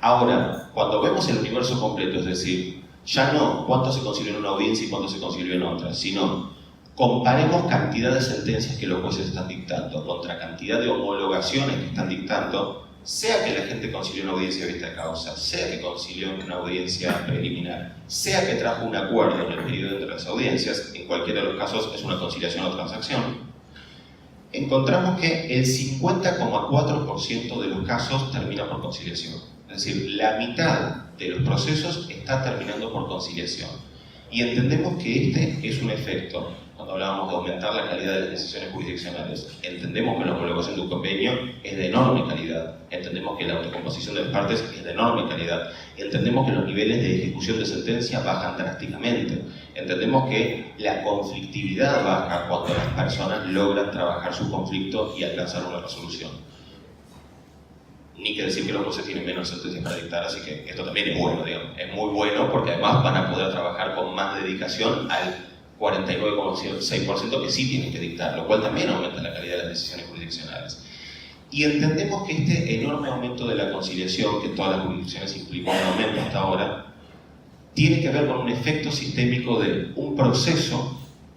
Ahora, cuando vemos el universo completo, es decir, ya no cuánto se concilió en una audiencia y cuánto se concilió en otra, sino comparemos cantidad de sentencias que los jueces están dictando contra cantidad de homologaciones que están dictando, sea que la gente concilió en una audiencia de vista de causa, sea que concilió en una audiencia preliminar, sea que trajo un acuerdo en el periodo entre las audiencias, en cualquiera de los casos es una conciliación o transacción, encontramos que el 50,4% de los casos termina por conciliación. Es decir, la mitad de los procesos está terminando por conciliación. Y entendemos que este es un efecto. Cuando hablábamos de aumentar la calidad de las decisiones jurisdiccionales, entendemos que la homologación de un convenio es de enorme calidad. Entendemos que la autocomposición de las partes es de enorme calidad. Entendemos que los niveles de ejecución de sentencia bajan drásticamente. Entendemos que la conflictividad baja cuando las personas logran trabajar su conflicto y alcanzar una resolución. Ni que decir que los jueces tienen menos sentencias para dictar, así que esto también es bueno, digamos. Es muy bueno porque además van a poder trabajar con más dedicación al 49,6% que sí tienen que dictar, lo cual también aumenta la calidad de las decisiones jurisdiccionales. Y entendemos que este enorme aumento de la conciliación, que todas las jurisdicciones implicó un aumento hasta ahora, tiene que ver con un efecto sistémico de un proceso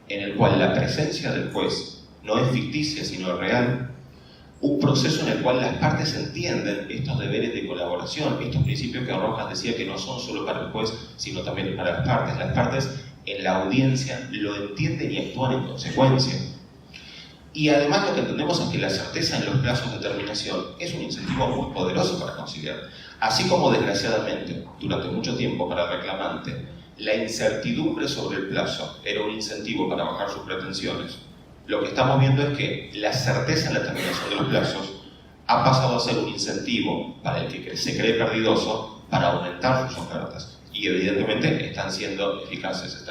en el cual la presencia del juez no es ficticia, sino real, un proceso en el cual las partes entienden estos deberes de colaboración, estos principios que Rojas decía que no son solo para el juez, sino también para las partes. Las partes en la audiencia lo entienden y actúan en consecuencia. Y además lo que entendemos es que la certeza en los plazos de terminación es un incentivo muy poderoso para conciliar. Así como desgraciadamente, durante mucho tiempo para el reclamante, la incertidumbre sobre el plazo era un incentivo para bajar sus pretensiones, lo que estamos viendo es que la certeza en la terminación de los plazos ha pasado a ser un incentivo para el que se cree perdidoso para aumentar sus ofertas. Y evidentemente están siendo eficaces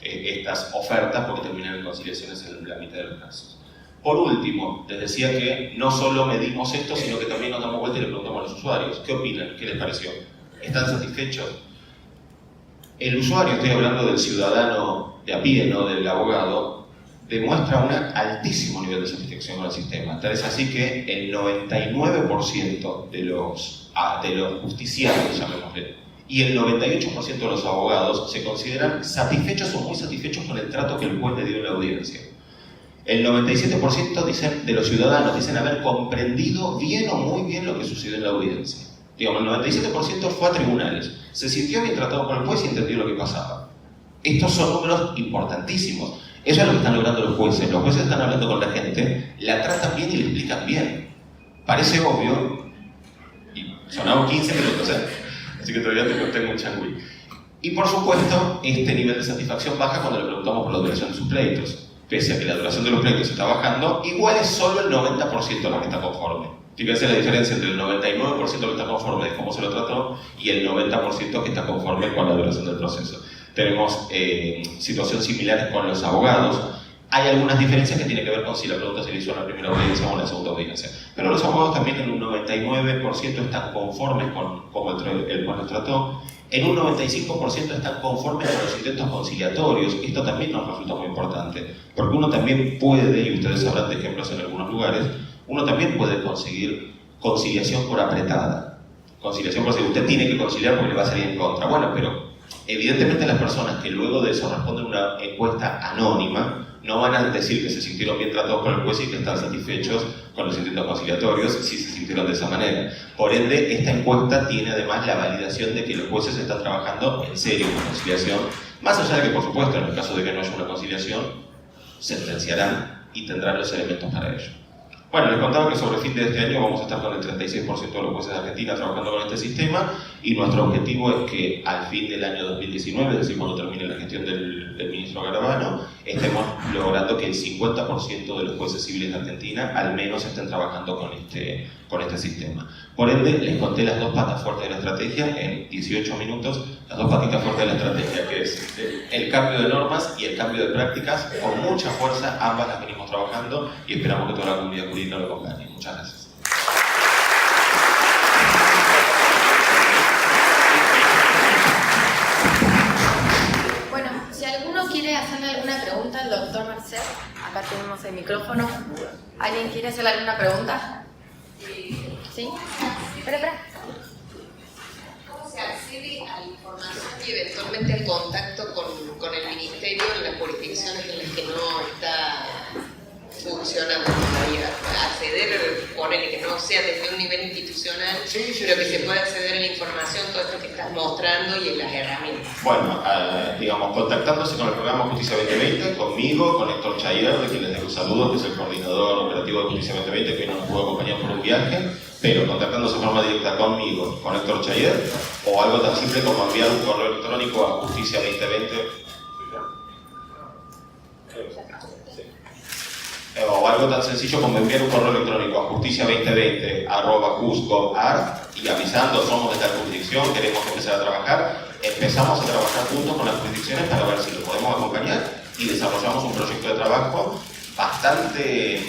estas ofertas porque terminan en conciliaciones en la mitad de los casos. Por último, les decía que no solo medimos esto, sino que también nos damos vuelta y le preguntamos a los usuarios, ¿qué opinan? ¿Qué les pareció? ¿Están satisfechos? El usuario, estoy hablando del ciudadano de a pie, no del abogado, demuestra un altísimo nivel de satisfacción con el sistema. Tal es así que el 99% de los justiciados, llamémosle, y el 98% de los abogados se consideran satisfechos o muy satisfechos con el trato que el juez le dio en la audiencia. El 97% de los ciudadanos dicen haber comprendido bien o muy bien lo que sucedió en la audiencia. Digamos, el 97% fue a tribunales, se sintió bien tratado por el juez y entendió lo que pasaba. Estos son números importantísimos. Eso es lo que están logrando los jueces. Los jueces están hablando con la gente, la tratan bien y le explican bien. Parece obvio, y sonaron 15 minutos, así que todavía tengo un changüí. Y por supuesto, este nivel de satisfacción baja cuando le preguntamos por la duración de sus pleitos. Pese a que la duración de los pleitos está bajando, igual es solo el 90% lo que está conforme. Fíjense la diferencia entre el 99% que está conforme de cómo se lo trató y el 90% que está conforme con la duración del proceso. Tenemos situaciones similares con los abogados. Hay algunas diferencias que tienen que ver con si la pregunta se le hizo en la primera audiencia o en la segunda audiencia. Pero los abogados también en un 99% están conformes con cómo el juez los trató. En un 95% están conformes con los intentos conciliatorios. Esto también nos resulta muy importante, porque uno también puede, y ustedes sabrán de ejemplos en algunos lugares, uno también puede conseguir conciliación por apretada. Conciliación por si usted tiene que conciliar porque le va a salir en contra. Bueno, pero evidentemente las personas que luego de eso responden una encuesta anónima no van a decir que se sintieron bien tratados por el juez y que están satisfechos con los intentos conciliatorios si se sintieron de esa manera. Por ende, esta encuesta tiene además la validación de que los jueces están trabajando en serio con conciliación, más allá de que, por supuesto, en el caso de que no haya una conciliación, sentenciarán y tendrán los elementos para ello. Bueno, les contaba que sobre el fin de este año vamos a estar con el 36% de los jueces de Argentina trabajando con este sistema y nuestro objetivo es que al fin del año 2019, es decir, cuando termine la gestión del ministro Garabano, estemos logrando que el 50% de los jueces civiles de Argentina al menos estén trabajando con este sistema. Por ende, les conté las dos patas fuertes de la estrategia en 18 minutos, las dos patitas fuertes de la estrategia, que es el cambio de normas y el cambio de prácticas. Con mucha fuerza, ambas las venimos trabajando y esperamos que toda la comunidad jurídica lo acompañe. Muchas gracias. Bueno, si alguno quiere hacerle alguna pregunta al doctor Marcet, acá tenemos el micrófono. ¿Alguien quiere hacerle alguna pregunta? ¿Sí? Espera. ¿Cómo se accede a la información y eventualmente al contacto con el Ministerio en las jurisdicciones en las que no está funcionando todavía? Acceder, ponerle que no sea desde un nivel institucional, pero que se pueda acceder a la información, todo esto que estás mostrando y en las herramientas. Bueno, digamos, contactándose con el programa Justicia 2020, conmigo, con Héctor Chayer, de quien les dejo saludos, que es el coordinador operativo de Justicia 2020, que hoy no nos pudo acompañar por un viaje, pero contactándose de forma directa conmigo, con Héctor Chayer, o algo tan simple como enviar un correo electrónico a Justicia2020, o algo tan sencillo como enviar un correo electrónico a justicia2020@jus.gov.ar y avisando, somos de esta jurisdicción, queremos empezar a trabajar. Empezamos a trabajar juntos con las jurisdicciones para ver si lo podemos acompañar y desarrollamos un proyecto de trabajo bastante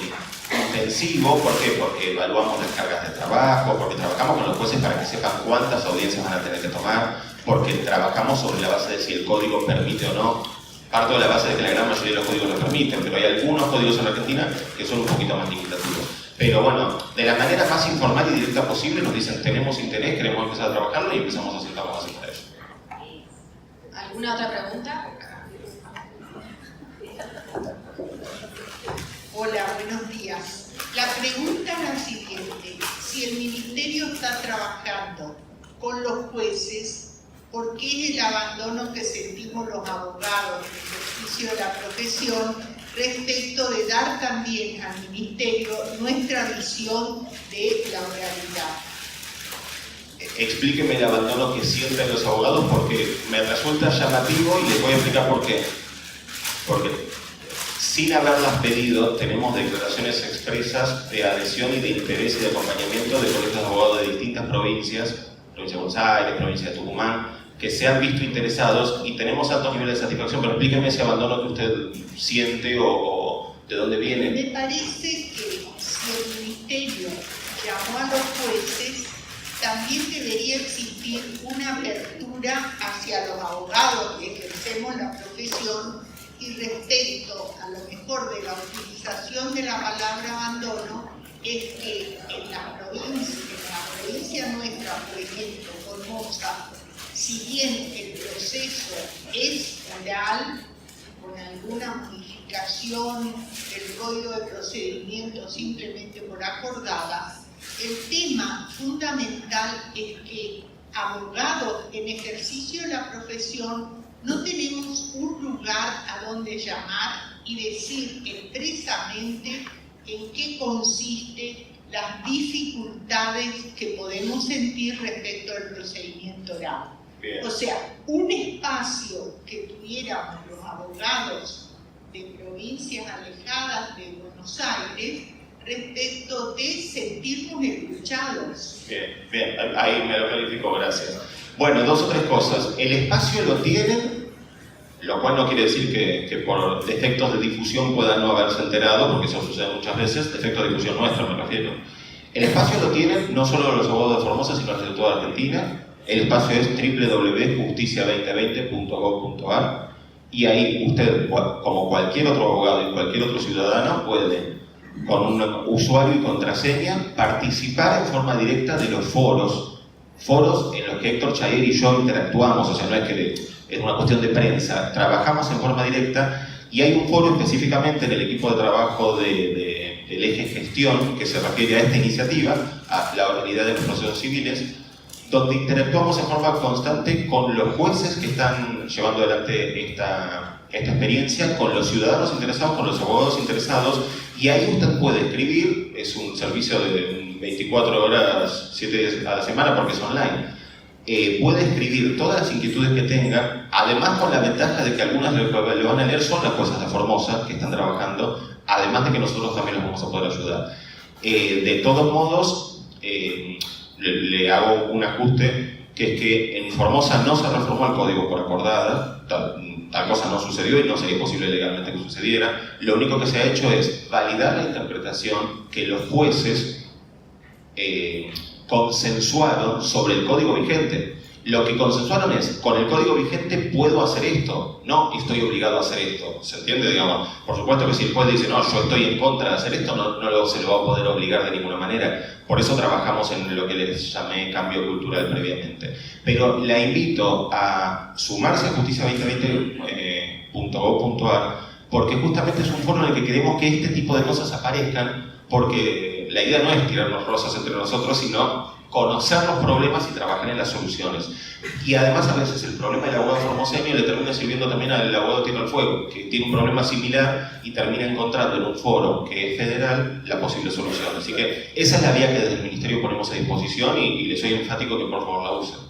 intensivo. ¿Por qué? Porque evaluamos las cargas de trabajo, porque trabajamos con los jueces para que sepan cuántas audiencias van a tener que tomar, porque trabajamos sobre la base de si el código permite o no. Parto de la base de que la gran mayoría de los códigos lo permiten, pero hay algunos códigos en Argentina que son un poquito más limitativos. Pero bueno, de la manera más informal y directa posible nos dicen tenemos interés, queremos empezar a trabajarlo y empezamos a sentarnos a hacer para eso. ¿Alguna otra pregunta? Hola, buenos días. La La pregunta es la siguiente: si el Ministerio está trabajando con los jueces, ¿por qué es el abandono que sentimos los abogados en el ejercicio de la profesión respecto de dar también al Ministerio nuestra visión de la oralidad? Explíqueme el abandono que sienten los abogados, porque me resulta llamativo y les voy a explicar por qué. Porque sin haberlas pedido, tenemos declaraciones expresas de adhesión y de interés y de acompañamiento de colegios de abogados de distintas provincias, provincia de Buenos Aires, provincia de Tucumán, que se han visto interesados y tenemos altos niveles de satisfacción. Pero explíqueme ese abandono que usted siente o de dónde viene. Me parece que si el Ministerio llamó a los jueces, también debería existir una apertura hacia los abogados que ejercemos la profesión, y respecto a lo mejor de la utilización de la palabra abandono, es que en la provincia nuestra, por ejemplo, Formosa, si bien el proceso es oral, con alguna modificación del Código de Procedimiento simplemente por acordada, el tema fundamental es que abogados en ejercicio de la profesión no tenemos un lugar a donde llamar y decir expresamente en qué consiste las dificultades que podemos sentir respecto al procedimiento oral. Bien. O sea, un espacio que tuviéramos los abogados de provincias alejadas de Buenos Aires respecto de sentirnos escuchados. Bien, ahí me lo clarifico, gracias. Bueno, dos o tres cosas. El espacio lo tienen, lo cual no quiere decir que por defectos de difusión puedan no haberse enterado, porque eso sucede muchas veces, defectos de difusión nuestra me refiero. El espacio lo tienen no solo los abogados de Formosa, sino los de toda Argentina. El espacio es www.justicia2020.gov.ar y ahí usted, como cualquier otro abogado y cualquier otro ciudadano, puede, con un usuario y contraseña, participar en forma directa de los foros en los que Héctor Chayer y yo interactuamos. O sea, no es que es una cuestión de prensa, trabajamos en forma directa y hay un foro específicamente en el equipo de trabajo del eje gestión que se refiere a esta iniciativa, a la oralidad de los procesos civiles, donde interactuamos en forma constante con los jueces que están llevando adelante esta experiencia, con los ciudadanos interesados, con los abogados interesados, y ahí usted puede escribir. Es un servicio de 24 horas, 7 días a la semana, porque es online. Puede escribir todas las inquietudes que tenga, además con la ventaja de que algunas de lo que le van a leer son las juezas de Formosa que están trabajando, además de que nosotros también los vamos a poder ayudar. De todos modos, le hago un ajuste, que es que en Formosa no se reformó el código por acordada, tal cosa no sucedió y no sería posible legalmente que sucediera. Lo único que se ha hecho es validar la interpretación que los jueces consensuaron sobre el código vigente. Lo que consensuaron es, con el código vigente puedo hacer esto, no estoy obligado a hacer esto. ¿Se entiende? Digamos, por supuesto que si el juez dice, no, yo estoy en contra de hacer esto, no se lo va a poder obligar de ninguna manera. Por eso trabajamos en lo que les llamé cambio cultural previamente. Pero la invito a sumarse a justicia2020.gov.ar, porque justamente es un foro en el que queremos que este tipo de cosas aparezcan, porque la idea no es tirarnos rosas entre nosotros, sino conocer los problemas y trabajar en las soluciones. Y además a veces el problema del abogado formoseño le termina sirviendo también al abogado de Tierra del Fuego, que tiene un problema similar y termina encontrando en un foro que es federal la posible solución. Así que esa es la vía que desde el Ministerio ponemos a disposición y les soy enfático que por favor la usen.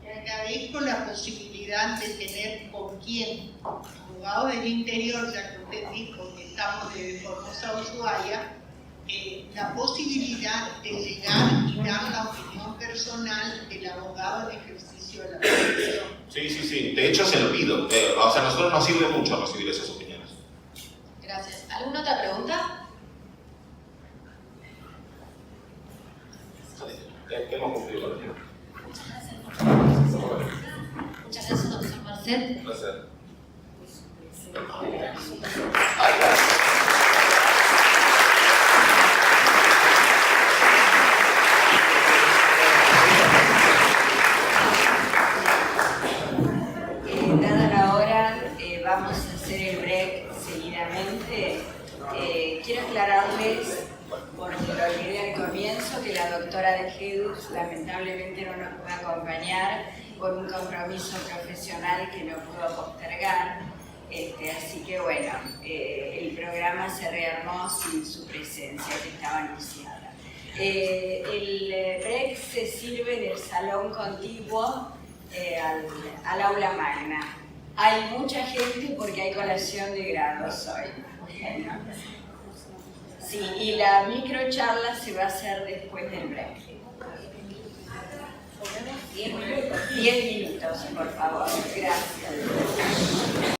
Le agradezco la posibilidad de tener con quién, abogados del interior, ya que usted dijo que estamos de Formosa a Ushuaia, la posibilidad de llegar y dar la opinión personal del abogado en ejercicio de la profesión. Sí. De hecho, se lo pido. O sea, a nosotros nos sirve mucho recibir esas opiniones. Gracias. ¿Alguna otra pregunta? Hemos cumplido con el tiempo. Muchas gracias, doctor Marcet. Un placer. Dada la hora, vamos a hacer el break seguidamente. Quiero aclararles, porque lo olvidé al comienzo, que la doctora de GEDUS lamentablemente no nos puede acompañar por un compromiso profesional que no pudo postergar. Así que bueno, el programa se rearmó sin su presencia, que estaba anunciada. El break se sirve en el salón contiguo al aula magna. Hay mucha gente porque hay colación de grados hoy. Sí, y la microcharla se va a hacer después del break. 10 minutos, por favor. Gracias.